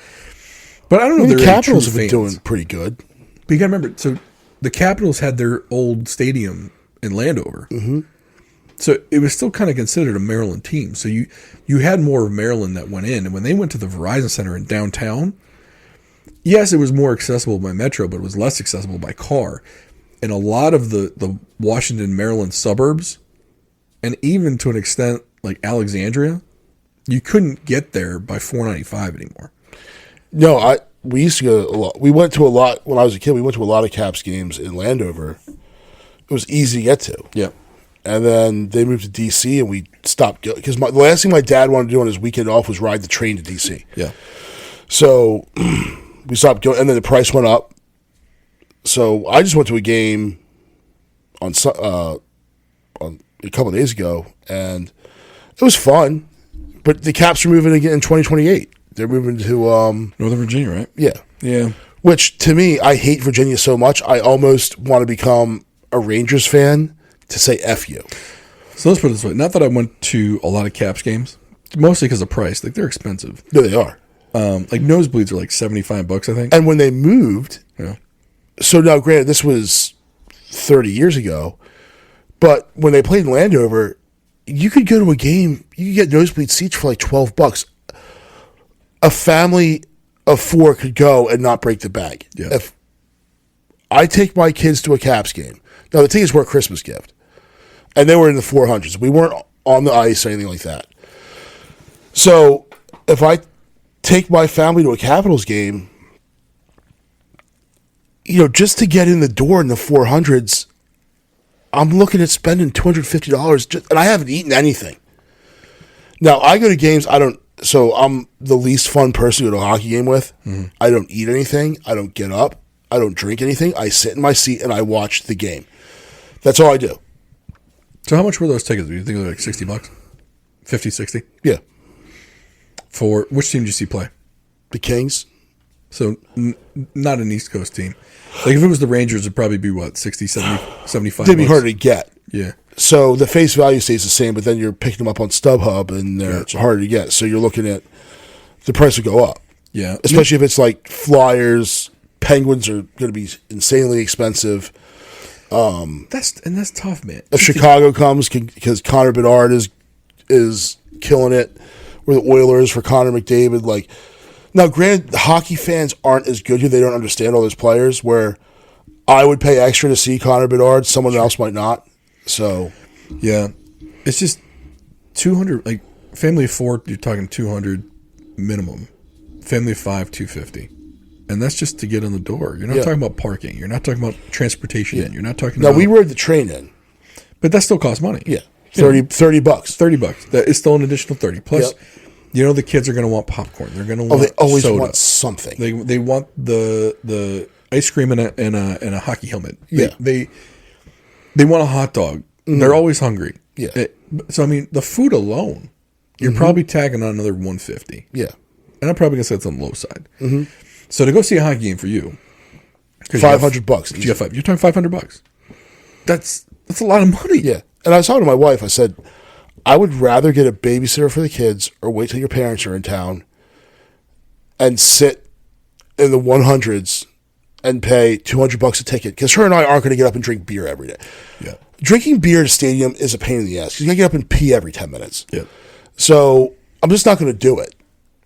But I don't know if the Capitals have been doing pretty good. But you got to remember, so the Capitals had their old stadium in Landover. Mm-hmm. So it was still kind of considered a Maryland team. So you had more of Maryland that went in. And when they went to the Verizon Center in downtown, yes, it was more accessible by metro, but it was less accessible by car. And a lot of the Washington, Maryland suburbs, and even to an extent like Alexandria, you couldn't get there by 495 anymore. No, we used to go a lot. We went to a lot when I was a kid. We went to a lot of Caps games in Landover. It was easy to get to. Yeah. And then they moved to D.C. and we stopped going. Because the last thing my dad wanted to do on his weekend off was ride the train to D.C. Yeah. So we stopped going. And then the price went up. So I just went to a game on a couple of days ago. And it was fun. But the Caps are moving again in 2028. They're moving to Northern Virginia, right? Yeah. Yeah. Which, to me, I hate Virginia so much, I almost want to become a Rangers fan to say F you. So let's put it this way. Not that I went to a lot of Caps games, mostly because of price. Like, they're expensive. No, they are. Like, nosebleeds are like $75, I think. And when they moved, yeah. So now, granted, this was 30 years ago, but when they played in Landover, you could go to a game, you could get nosebleed seats for like $12. A family of 4 could go and not break the bank. Yeah. If I take my kids to a Caps game, now the tickets were a Christmas gift, and they were in the 400s. We weren't on the ice or anything like that. So if I take my family to a Capitals game, you know, just to get in the door in the 400s, I'm looking at spending $250, and I haven't eaten anything. Now, I go to games, so I'm the least fun person to go to a hockey game with. Mm-hmm. I don't eat anything. I don't get up. I don't drink anything. I sit in my seat and I watch the game. That's all I do. So how much were those tickets? Do you think they were like $60? 50, 60? Yeah. For which team did you see play? The Kings. So not an East Coast team. Like if it was the Rangers, it'd probably be what, 60, 70, 75 They'd be bucks? harder to get. Yeah. So the face value stays the same, but then you're picking them up on StubHub, and they're harder to get. So you're looking at the price will go up. Yeah. Especially if it's like Flyers, Penguins are going to be insanely expensive. That's tough, man. If Chicago comes because Connor Bedard is killing it, or the Oilers for Connor McDavid, like now, granted, the hockey fans aren't as good here; they don't understand all those players. Where I would pay extra to see Connor Bedard, someone else might not. So, yeah, it's just 200. Like family of 4, you're talking 200 minimum. Family of 5, 250. And that's just to get in the door. You're not talking about parking. You're not talking about transportation in. You're not talking about... Now, we rode the train in. But that still costs money. Yeah. $30 bucks. $30. That is still an additional 30. Plus, the kids are going to want popcorn. They're going to want they always soda. want something. They want the ice cream and a hockey helmet. They want a hot dog. Mm-hmm. They're always hungry. Yeah. So, I mean, the food alone, you're probably tagging on another $150. Yeah. And I'm probably going to say it's on the low side. Mm-hmm. So to go see a hockey game for you, $500. You're talking $500. That's a lot of money. Yeah, and I was talking to my wife. I said, I would rather get a babysitter for the kids or wait till your parents are in town and sit in the 100s and pay $200 a ticket, because her and I aren't going to get up and drink beer every day. Yeah, drinking beer at a stadium is a pain in the ass because you got to get up and pee every 10 minutes. Yeah, so I'm just not going to do it.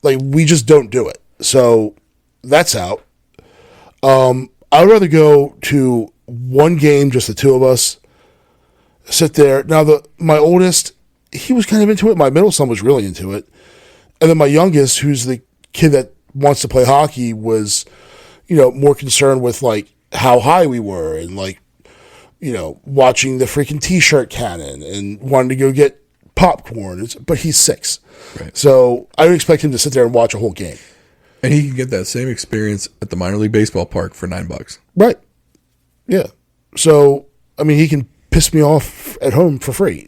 Like, we just don't do it. So that's out. I would rather go to one game, just the two of us, sit there. Now, my oldest, he was kind of into it. My middle son was really into it. And then my youngest, who's the kid that wants to play hockey, was, more concerned with, like, how high we were and, like, watching the freaking T-shirt cannon and wanting to go get popcorn. But he's 6. Right. So I would expect him to sit there and watch a whole game. And he can get that same experience at the minor league baseball park for $9. Right. Yeah. So, I mean, he can piss me off at home for free.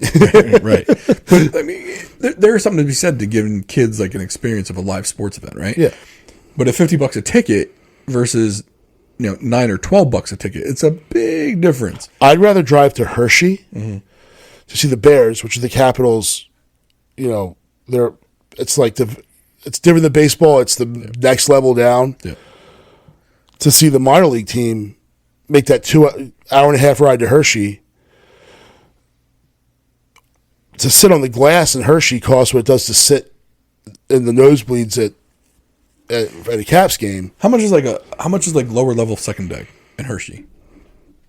Right. But, I mean, there is something to be said to giving kids, like, an experience of a live sports event, right? Yeah. But at $50 a ticket versus, $9 or $12 a ticket, it's a big difference. I'd rather drive to Hershey to see the Bears, which are the Capitals. It's different than baseball. It's the next level down. Yeah. To see the minor league team make that 2 hour and a half ride to Hershey, to sit on the glass in Hershey costs what it does to sit in the nosebleeds at a Caps game. How much is lower level second deck in Hershey?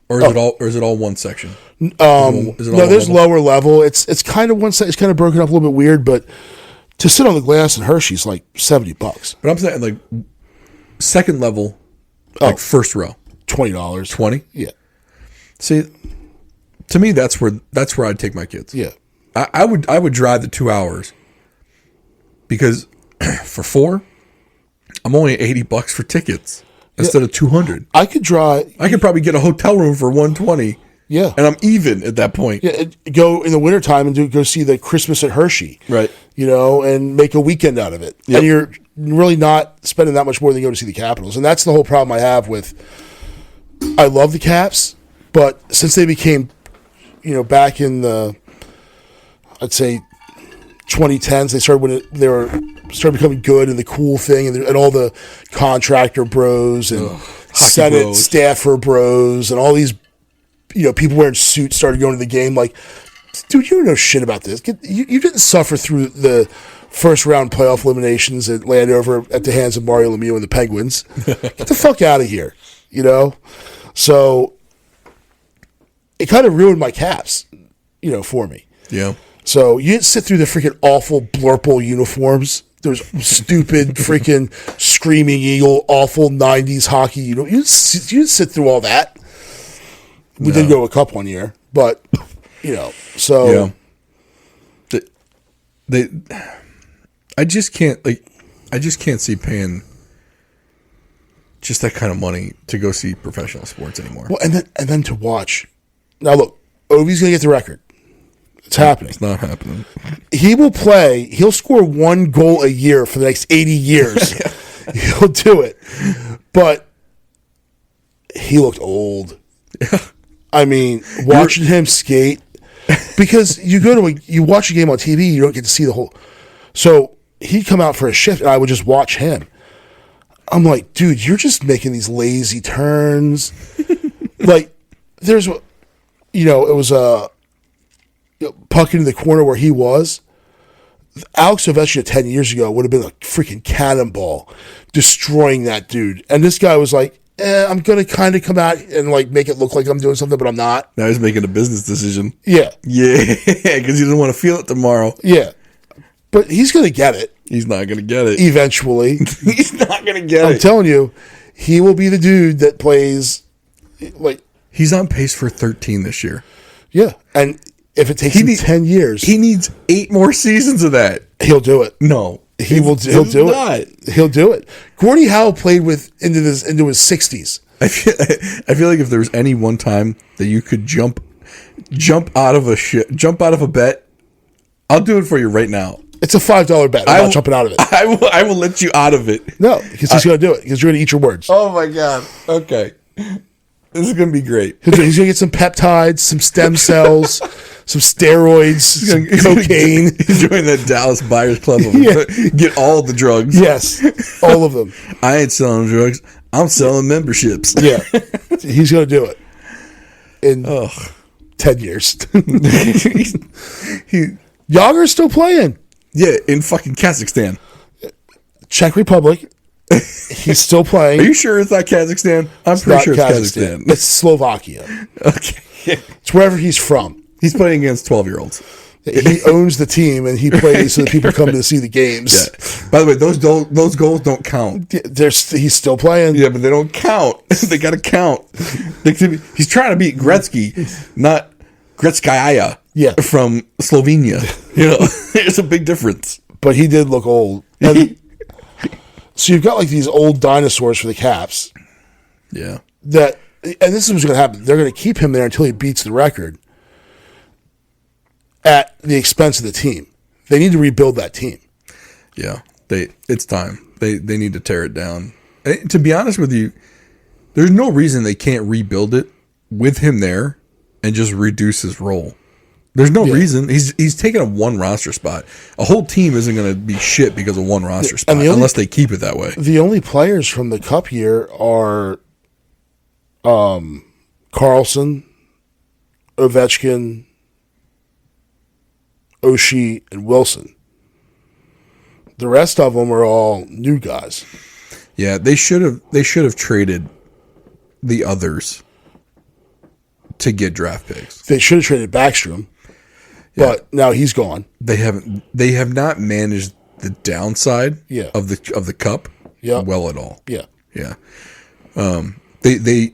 Or is it all one section? No, there's lower level. It's kind of one side. It's kind of broken up a little bit weird, but to sit on the glass in Hershey's like $70. But I'm saying, like, second level, like first row, $20. 20. Yeah. See, to me, that's where I'd take my kids. Yeah. I would drive the 2 hours because for 4, I'm only at $80 for tickets instead of $200. I could probably get a hotel room for $120. Yeah. And I'm even at that point. Yeah, go in the wintertime and go see the Christmas at Hershey. Right. And make a weekend out of it. Yep. And you're really not spending that much more than go to see the Capitals. And that's the whole problem I have with, I love the Caps, but since they became, back in the, I'd say 2010s, they started becoming good and the cool thing and all the contractor bros and Senate bros. staffer bros and all these, people wearing suits started going to the game. Like, dude, you don't know shit about this. You didn't suffer through the first round playoff eliminations at Landover at the hands of Mario Lemieux and the Penguins. Get the fuck out of here, So it kind of ruined my Caps, for me. Yeah. So you didn't sit through the freaking awful Blurple uniforms. Those stupid freaking Screaming Eagle, awful 90s hockey. You didn't sit through all that. We did go to a cup one year, but so I just can't see paying just that kind of money to go see professional sports anymore. Well, and then to watch. Now look, Ovi's gonna get the record. It's happening. It's not happening. He will play. He'll score 1 goal a year for the next 80 years. He'll do it. But he looked old. Yeah. I mean, watching him skate, because you watch a game on TV, you don't get to see the whole. So he'd come out for a shift, and I would just watch him. I'm like, dude, you're just making these lazy turns. Like, it was a puck into the corner where he was. Alex Ovechkin 10 years ago would have been a freaking cannonball destroying that dude. And this guy was like, I'm going to kind of come out and like make it look like I'm doing something, but I'm not. Now he's making a business decision. Yeah. Yeah, because he doesn't want to feel it tomorrow. Yeah. But he's going to get it. He's not going to get it. Eventually. He's not going to get it. I'm telling you, he will be the dude that plays like. He's on pace for 13 this year. Yeah. And if it takes him 10 years. He needs 8 more seasons of that. He'll do it. No. He'll do it. He'll do it. Gordie Howe played into his 60s. I feel like if there was any one time that you could jump out of a bet, I'll do it for you right now. It's a $5 bet. I'm not jumping out of it. I will let you out of it. No, because he's going to do it. Because you're going to eat your words. Oh my God. Okay. This is going to be great. He's going to get some peptides, some stem cells, some steroids, some cocaine. He's joining that Dallas Buyers Club. Get all the drugs. Yes, all of them. I ain't selling drugs. I'm selling memberships. Yeah. He's going to do it in 10 years. Yager's still playing. Yeah, in fucking Kazakhstan. Czech Republic. He's still playing. Are you sure it's not Kazakhstan? I'm pretty sure it's Kazakhstan. It's Slovakia. Okay. It's wherever he's from. He's playing against 12-year-olds. He owns the team, and he plays so that people come to see the games. Yeah. By the way, those goals don't count. He's still playing. Yeah, but they don't count. They got to count. He's trying to beat Gretzky, not Gretzkaya from Slovenia. There's a big difference. But he did look old. So you've got like these old dinosaurs for the Caps. Yeah. And this is what's going to happen. They're going to keep him there until he beats the record at the expense of the team. They need to rebuild that team. Yeah. It's time. They need to tear it down. And to be honest with you, there's no reason they can't rebuild it with him there and just reduce his role. There's no reason. He's taking a one roster spot. A whole team isn't going to be shit because of one roster spot unless they keep it that way. The only players from the Cup year are Carlson, Ovechkin, Oshie, and Wilson. The rest of them are all new guys. Yeah, they should have traded the others to get draft picks. They should have traded Backstrom. But now he's gone. They have not managed the downside of the cup well at all. Yeah. Yeah. They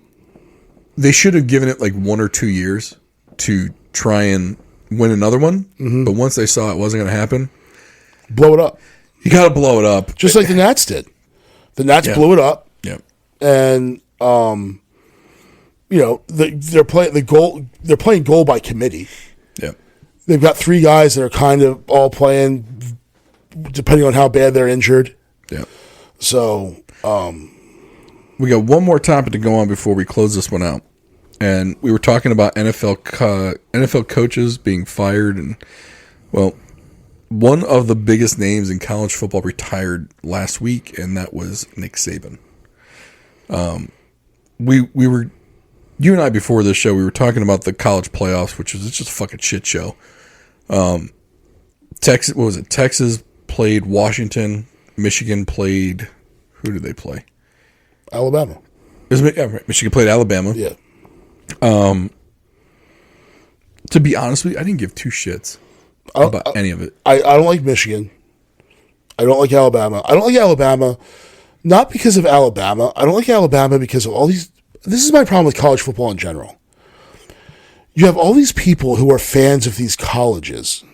should have given it like 1 or 2 years to try and win another one. Mm-hmm. But once they saw it wasn't going to happen, blow it up. You got to blow it up. Just like the Nats did. The Nats blew it up. Yeah. And they're playing goal by committee. Yeah. They've got 3 guys that are kind of all playing depending on how bad they're injured. Yeah. So, we got one more topic to go on before we close this one out. And we were talking about NFL coaches being fired. And, well, one of the biggest names in college football retired last week, and that was Nick Saban. You and I, before this show, we were talking about the college playoffs, which is just a fucking shit show. Texas, what was it? Texas played Washington. Michigan played, who did they play? Alabama. Michigan played Alabama. Yeah. To be honest with you, I didn't give 2 shits about any of it. I don't like Michigan. I don't like Alabama. I don't like Alabama, not because of Alabama. I don't like Alabama because of all these. This is my problem with college football in general. You have all these people who are fans of these colleges.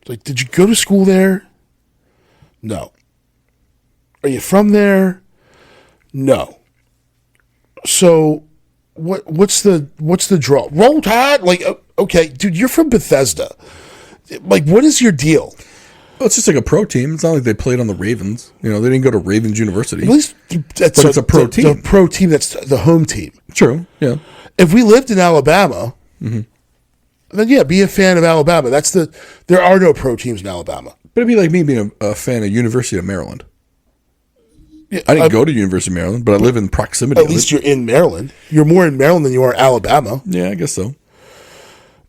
Like, did you go to school there? No. Are you from there? No. So, what's the draw? Roll Tide? Like, okay, dude, you're from Bethesda. Like, what is your deal? Well, it's just like a pro team. It's not like they played on the Ravens. They didn't go to Ravens University. At least but it's a pro team. The pro team that's the home team. True, yeah. If we lived in Alabama, then yeah, be a fan of Alabama. There are no pro teams in Alabama. But it'd be like me being a fan of University of Maryland. Yeah, I didn't go to University of Maryland, but I live in proximity. At least you're in Maryland. You're more in Maryland than you are Alabama. Yeah, I guess so.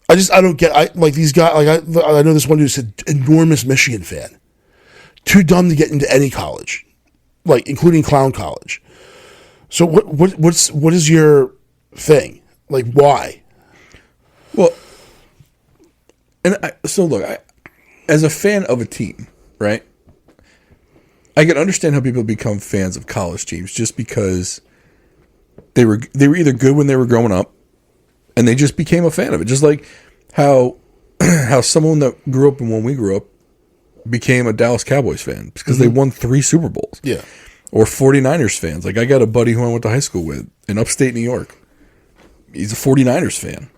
I don't get like these guys. Like I know this one dude's an enormous Michigan fan, too dumb to get into any college, like including clown college. So what is your thing? Like why? Well, as a fan of a team, right? I can understand how people become fans of college teams just because they were either good when they were growing up, and they just became a fan of it. Just like how someone that grew up when we grew up became a Dallas Cowboys fan because they won 3 Super Bowls. Yeah. Or 49ers fans. Like I got a buddy who I went to high school with in upstate New York. He's a 49ers fan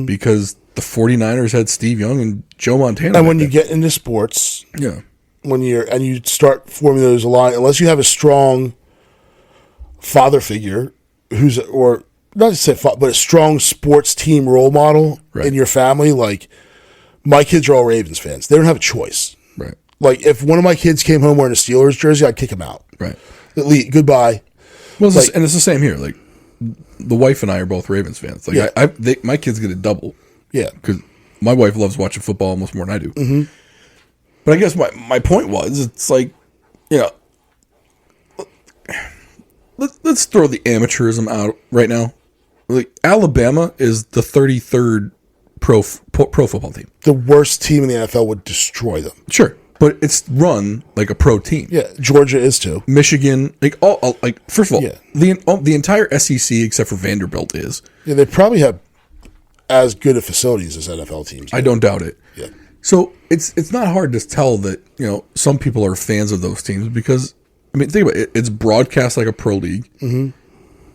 because the 49ers had Steve Young and Joe Montana. And when you get into sports, yeah. When you start forming those alliances, unless you have a strong father figure or not to say but a strong sports team role model in your family, like my kids are all Ravens fans. They don't have a choice. Right. Like if one of my kids came home wearing a Steelers jersey, I'd kick him out. Right. Goodbye. Well, and it's the same here. Like the wife and I are both Ravens fans. Like my kids get a double. Yeah. Because my wife loves watching football almost more than I do. Mm-hmm. But I guess my point was, it's like, let's throw the amateurism out right now. Like Alabama is the 33rd pro football team. The worst team in the NFL would destroy them. Sure, but it's run like a pro team. Yeah, Georgia is too. Michigan, first of all, the entire SEC except for Vanderbilt is. Yeah, they probably have as good of facilities as NFL teams do. I don't doubt it. Yeah. So it's not hard to tell that some people are fans of those teams because think about it. It's broadcast like a pro league. Mm-hmm.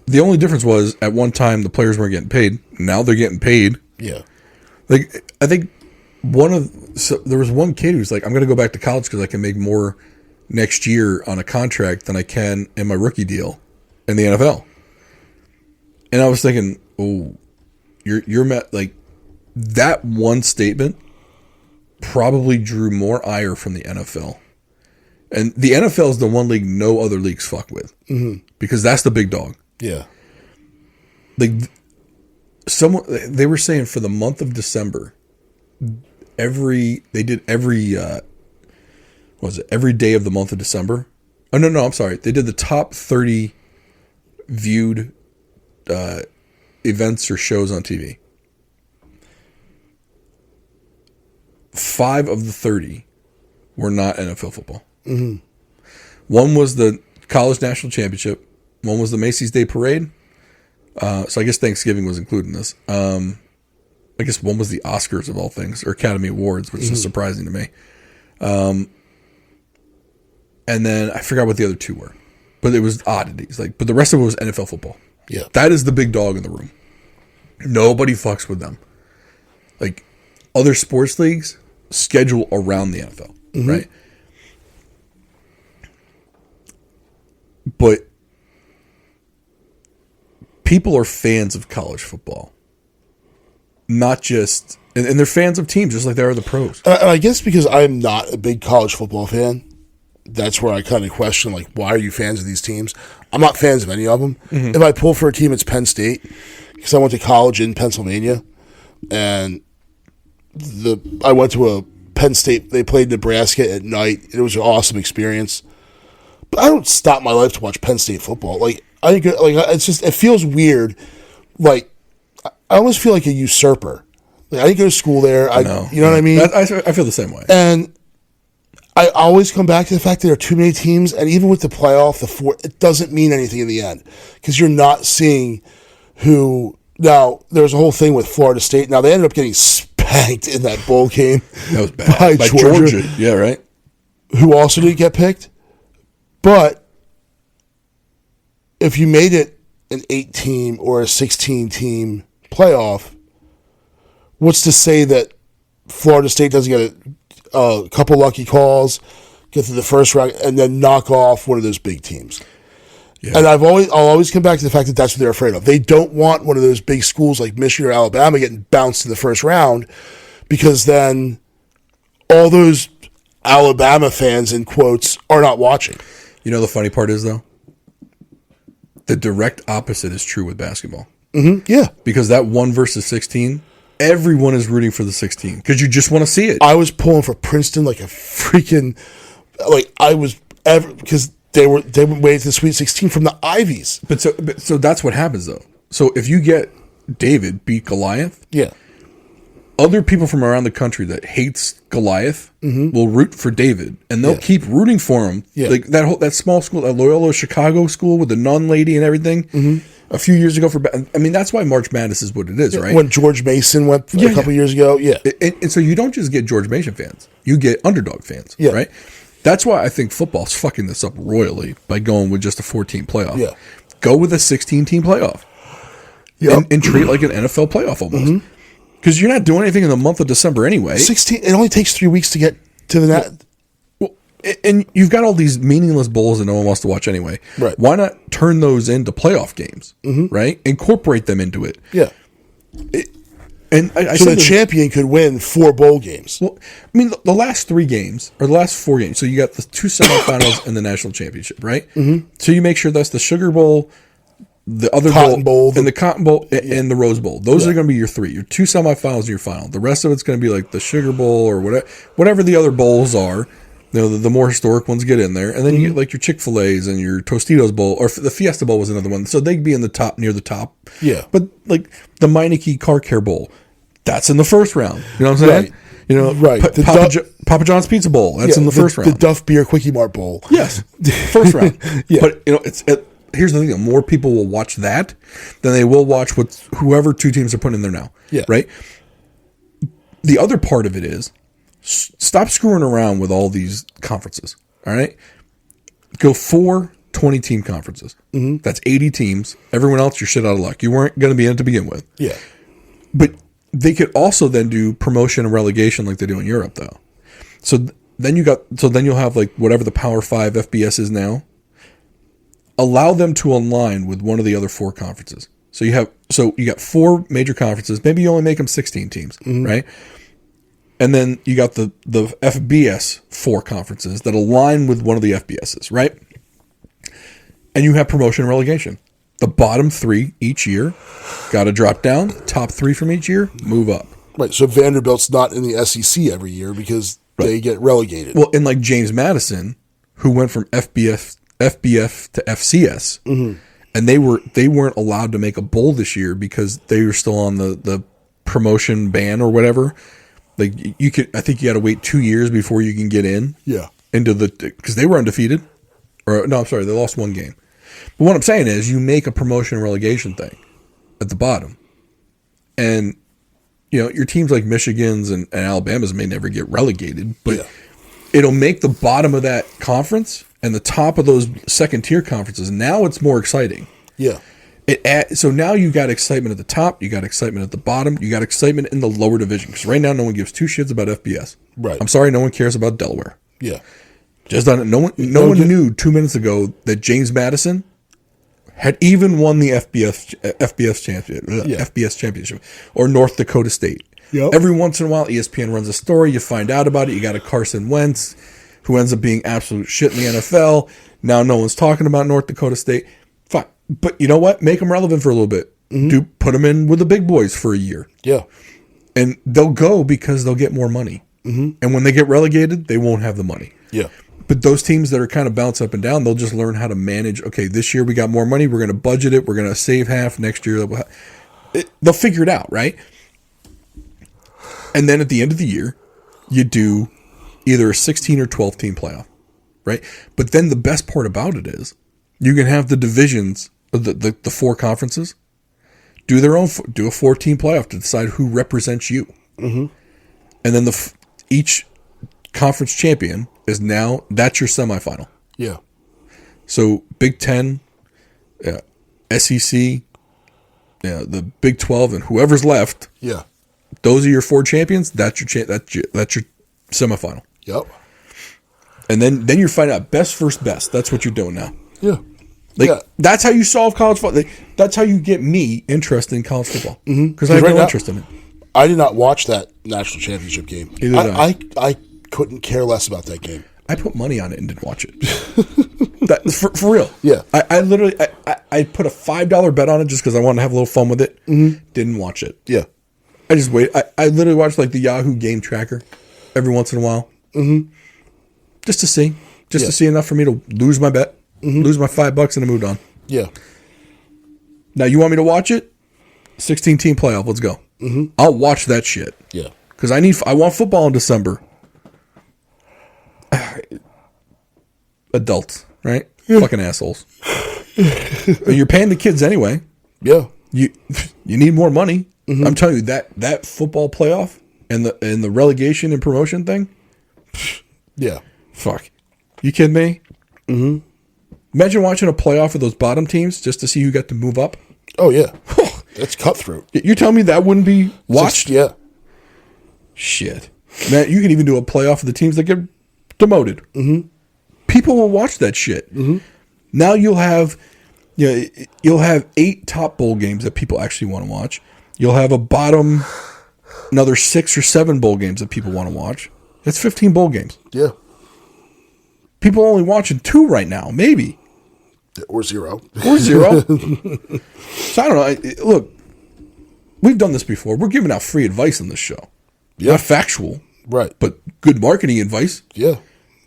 The only difference was at one time the players weren't getting paid. Now they're getting paid. Yeah. Like I think there was one kid who's like, I'm going to go back to college because I can make more next year on a contract than I can in my rookie deal in the NFL. And I was thinking, oh, you're like that one statement probably drew more ire from the NFL. And the NFL is the one league no other leagues fuck with. Mm-hmm. Because that's the big dog. Yeah. Like they were saying for the month of December, every day of the month of December. Oh no, I'm sorry. They did the top 30 viewed events or shows on TV. 5 of the 30 were not NFL football. Mm-hmm. One was the College National Championship. One was the Macy's Day Parade. So I guess Thanksgiving was included in this. I guess one was the Oscars of all things, or Academy Awards, which is surprising to me. And then I forgot what the other 2 were, but it was oddities. But the rest of it was NFL football. Yeah, that is the big dog in the room. Nobody fucks with them. Like other sports leagues schedule around the NFL, right? But people are fans of college football, not just, and they're fans of teams just like they are the pros. I guess because I'm not a big college football fan, that's where I kind of question, like, why are you fans of these teams? I'm not fans of any of them. Mm-hmm. If I pull for a team, it's Penn State, because I went to college in Pennsylvania, and I went to a Penn State, they played Nebraska at night. It was an awesome experience. But I don't stop my life to watch Penn State football. Like, I think, it's just, it feels weird. Like, I almost feel like a usurper. Like, I didn't go to school there. You know what I mean? I feel the same way. And I always come back to the fact that there are too many teams, and even with the playoff, it doesn't mean anything in the end because you're not seeing who. Now, there was a whole thing with Florida State. Now, they ended up getting spanked in that bowl game. That was bad. By Georgia. Yeah, right. Who also didn't get picked. But if you made it an 8-team or a 16-team playoff, what's to say that Florida State doesn't get a couple lucky calls, get to the first round, and then knock off one of those big teams? Yeah. And I'll always come back to the fact that that's what they're afraid of. They don't want one of those big schools like Michigan or Alabama getting bounced in the first round, because then all those Alabama fans, in quotes, are not watching. You know, the funny part is, though, the direct opposite is true with basketball. Mm-hmm. Yeah. Because that 1 versus 16, everyone is rooting for the 16 because you just want to see it. I was pulling for Princeton like a freaking, because they went way to the Sweet 16 from the Ivies. But so that's what happens, though. So if you get David beat Goliath, yeah, other people from around the country that hates Goliath will root for David, and they'll keep rooting for him. Yeah. Like that small school, that Loyola Chicago school with the nun lady and everything. A few years ago, that's why March Madness is what it is, right? When George Mason went a couple years ago, and so you don't just get George Mason fans; you get underdog fans, right? That's why I think football's fucking this up royally by going with just a 14 playoff. Yeah. Go with a 16-team playoff. Yep. And treat it like an NFL playoff almost. Because you're not doing anything in the month of December anyway. 16. It only takes 3 weeks to get to the net. Well, and you've got all these meaningless bowls that no one wants to watch anyway. Right. Why not turn those into playoff games? Right? Incorporate them into it. Yeah. So the champion could win 4 bowl games. Well, I mean, the last 3 games, or the last 4 games, so you got the 2 semifinals and the national championship, right? So you make sure that's the Sugar Bowl, the other Cotton Bowl, and the Cotton Bowl, and the Rose Bowl. Those are going to be your 3. Your 2 semifinals and your final. The rest of it's going to be like the Sugar Bowl or whatever the other bowls are. You know, the more historic ones get in there. And then you get like your Chick-fil-A's and your Tostitos Bowl, or the Fiesta Bowl was another one. So they'd be in the top, near the top. Yeah. But like the Meineke Car Care Bowl, that's in the first round. You know what I'm saying? Right. You know, right. Papa John's Pizza Bowl, that's in the first round. The Duff Beer Quickie Mart Bowl. Yes. First round. But, you know, here's the thing. More people will watch that than they will watch whoever 2 teams are putting in there now. Yeah. Right? The other part of it is, stop screwing around with all these conferences. All right? Go 4 20-team conferences. That's 80 teams. Everyone else, you're shit out of luck. You weren't going to be in it to begin with. Yeah. But they could also then do promotion and relegation like they do in Europe, though. So then you'll have like whatever the Power 5 FBS is now. Allow them to align with one of the other 4 conferences. So you got 4 major conferences. Maybe you only make them 16 teams, right? And then you got the FBS 4 conferences that align with one of the FBSs, right? And you have promotion and relegation. The bottom 3 each year got to drop down. Top 3 from each year move up. Right. So Vanderbilt's not in the SEC every year because they get relegated. Well, and like James Madison, who went from FBF to FCS, and they weren't allowed to make a bowl this year because they were still on the promotion ban or whatever. Like I think you got to wait 2 years before you can get in. Yeah. Because they were undefeated. Or no, I'm sorry, they lost 1 game. But what I'm saying is, you make a promotion and relegation thing at the bottom, and you know your teams like Michigan's and Alabama's may never get relegated, but it'll make the bottom of that conference and the top of those second tier conferences. Now it's more exciting. Yeah. So now you got excitement at the top, you got excitement at the bottom, you got excitement in the lower division. Because right now, no one gives 2 shits about FBS. Right. I'm sorry, no one cares about Delaware. Yeah. Just on it. No one knew 2 minutes ago that James Madison had even won the FBS championship, or North Dakota State. Yep. Every once in a while, ESPN runs a story. You find out about it. You got a Carson Wentz, who ends up being absolute shit in the NFL. Now no one's talking about North Dakota State. Fine, but you know what? Make them relevant for a little bit. Put them in with the big boys for a year. Yeah, and they'll go because they'll get more money. And when they get relegated, they won't have the money. Yeah. But those teams that are kind of bounce up and down, they'll just learn how to manage. Okay, this year we got more money. We're going to budget it. We're going to save half. Next year, they'll figure it out, right? And then at the end of the year, you do either a 16 or 12 team playoff, right? But then the best part about it is you can have the divisions, the 4 conferences, do a 4-team playoff to decide who represents you. And then each conference champion is that's your semifinal. Yeah. So Big Ten, SEC, the Big 12, and whoever's left. Yeah. Those are your 4 champions. That's your that's your semifinal. Yep. And then you're finding out best versus best. That's what you're doing now. Yeah. That's how you solve college football. That's how you get me interested in college football. Because I have no interest in it. I did not watch that national championship game. I couldn't care less about that game. I put money on it and didn't watch it. For real. Yeah. I literally I put a $5 bet on it just because I wanted to have a little fun with it. Didn't watch it. Yeah. I just wait. I literally watched like the Yahoo game tracker every once in a while. Just to see. To see enough for me to lose my bet. Lose my $5 and I moved on. Yeah. Now you want me to watch it? 16-team playoff. Let's go. I'll watch that shit. Yeah. Because I want football in December. Adults, right? Fucking assholes. You're paying the kids anyway. Yeah. You need more money. I'm telling you that football playoff and the relegation and promotion thing. Yeah. Fuck. You kidding me? Imagine watching a playoff with those bottom teams just to see who got to move up. Oh yeah. That's cutthroat. You're telling me that wouldn't be watched? Yeah. Shit. Man, you can even do a playoff of the teams that get demoted. People will watch that shit. Now you'll have 8 top bowl games that people actually want to watch. You'll have another 6 or 7 bowl games that people want to watch. That's 15 bowl games. Yeah. People are only watching 2 right now, maybe. Or 0. So I don't know. Look, we've done this before. We're giving out free advice on this show. Yeah. Not factual. Right. But good marketing advice. Yeah.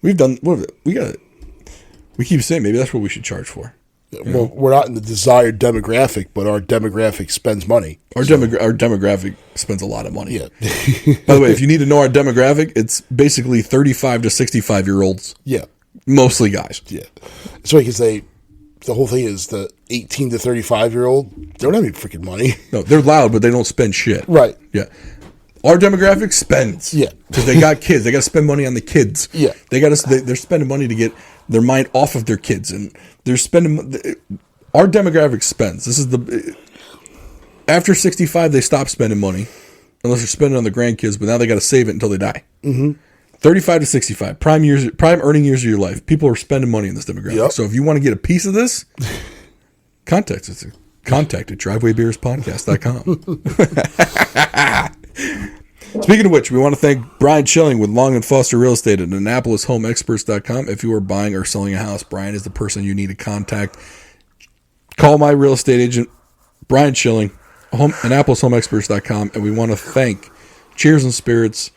We've done, we keep saying maybe that's what we should charge for. Well, we're not in the desired demographic, but our demographic spends money. Our demographic spends a lot of money. Yeah. By the way, if you need to know our demographic, it's basically 35 to 65-year-olds. Yeah. Mostly guys. Yeah. So because the whole thing is the 18 to 35-year-old, they don't have any freaking money. No, they're loud, but they don't spend shit. Right. Yeah. Our demographic spends. Yeah. Because they got kids. They got to spend money on the kids. Yeah. They're spending money to get their mind off of their kids. And they're spending... Our demographic spends. This is after 65, they stop spending money. Unless they're spending on the grandkids, but now they got to save it until they die. 35 to 65, prime earning years of your life. People are spending money in this demographic. Yep. So if you want to get a piece of this, contact us. Contact at drivewaybeerspodcast.com. Speaking of which, we want to thank Brian Schilling with Long & Foster Real Estate at AnnapolisHomeExperts.com. If you are buying or selling a house, Brian is the person you need to contact. Call my real estate agent, Brian Schilling, AnnapolisHomeExperts.com. And we want to thank Cheers and Spirits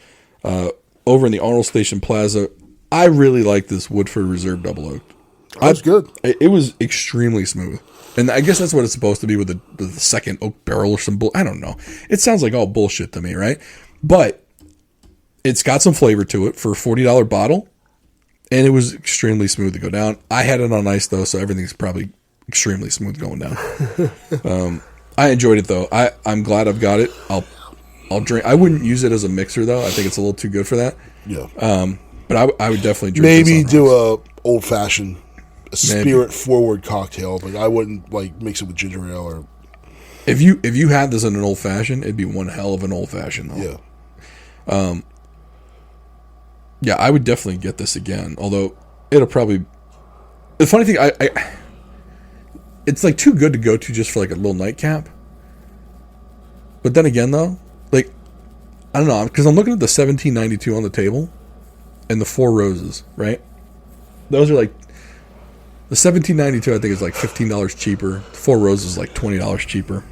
over in the Arnold Station Plaza. I really like this Woodford Reserve Double Oak. That's good. It was extremely smooth. And I guess that's what it's supposed to be with the second oak barrel or some bull. I don't know. It sounds like all bullshit to me, right? But it's got some flavor to it for a $40 bottle. And it was extremely smooth to go down. I had it on ice, though, so everything's probably extremely smooth going down. I enjoyed it, though. I'm glad I've got it. I'll drink. I wouldn't use it as a mixer, though. I think it's a little too good for that. Yeah. But I would definitely drink maybe this do a old-fashioned, spirit-forward cocktail, but I wouldn't mix it with ginger ale or... If you had this in an old-fashioned, it'd be one hell of an old-fashioned, though. Yeah. Yeah, I would definitely get this again. Although it'll probably. The funny thing, it's like too good to go to just for like a little nightcap. But then again, though, like I don't know, because I'm looking at the 1792 on the table, and the Four Roses, right? Those are like the 1792. I think is like $15 cheaper. The Four Roses is like $20 cheaper.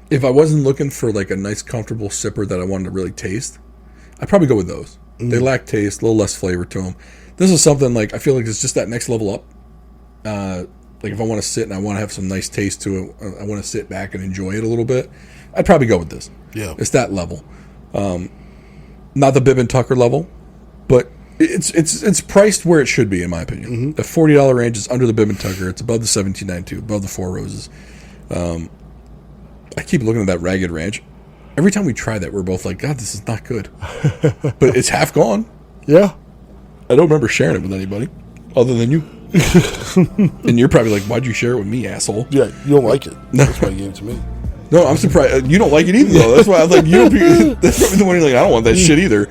If I wasn't looking for like a nice, comfortable sipper that I wanted to really taste, I'd probably go with those. They lack taste, a little less flavor to them. This is something like I feel like it's just that next level up. Like if I want to sit and I want to have some nice taste to it, I want to sit back and enjoy it a little bit, I'd probably go with this. Yeah, it's that level. Not the Bibb and Tucker level, but it's priced where it should be in my opinion. The $40 range is under the Bibb and Tucker. It's above the 1792, above the Four Roses. I keep looking at that Ragged Ranch. Every time we try that, we're both like, God, this is not good. But it's half gone. Yeah. I don't remember sharing it with anybody other than you. And you're probably like, why'd you share it with me, asshole? Yeah, you don't like it. That's why you gave it to me. No, I'm surprised you don't like it either. Though that's why I was like, you don't. That's probably the one you're like, I don't want that shit either.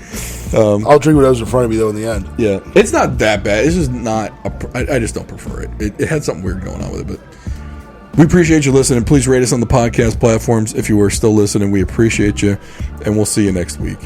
I'll drink whatever's in front of me though. In the end, yeah, it's not that bad. It's just not. I just don't prefer it. It had something weird going on with it, but we appreciate you listening. Please rate us on the podcast platforms if you are still listening. We appreciate you, and we'll see you next week.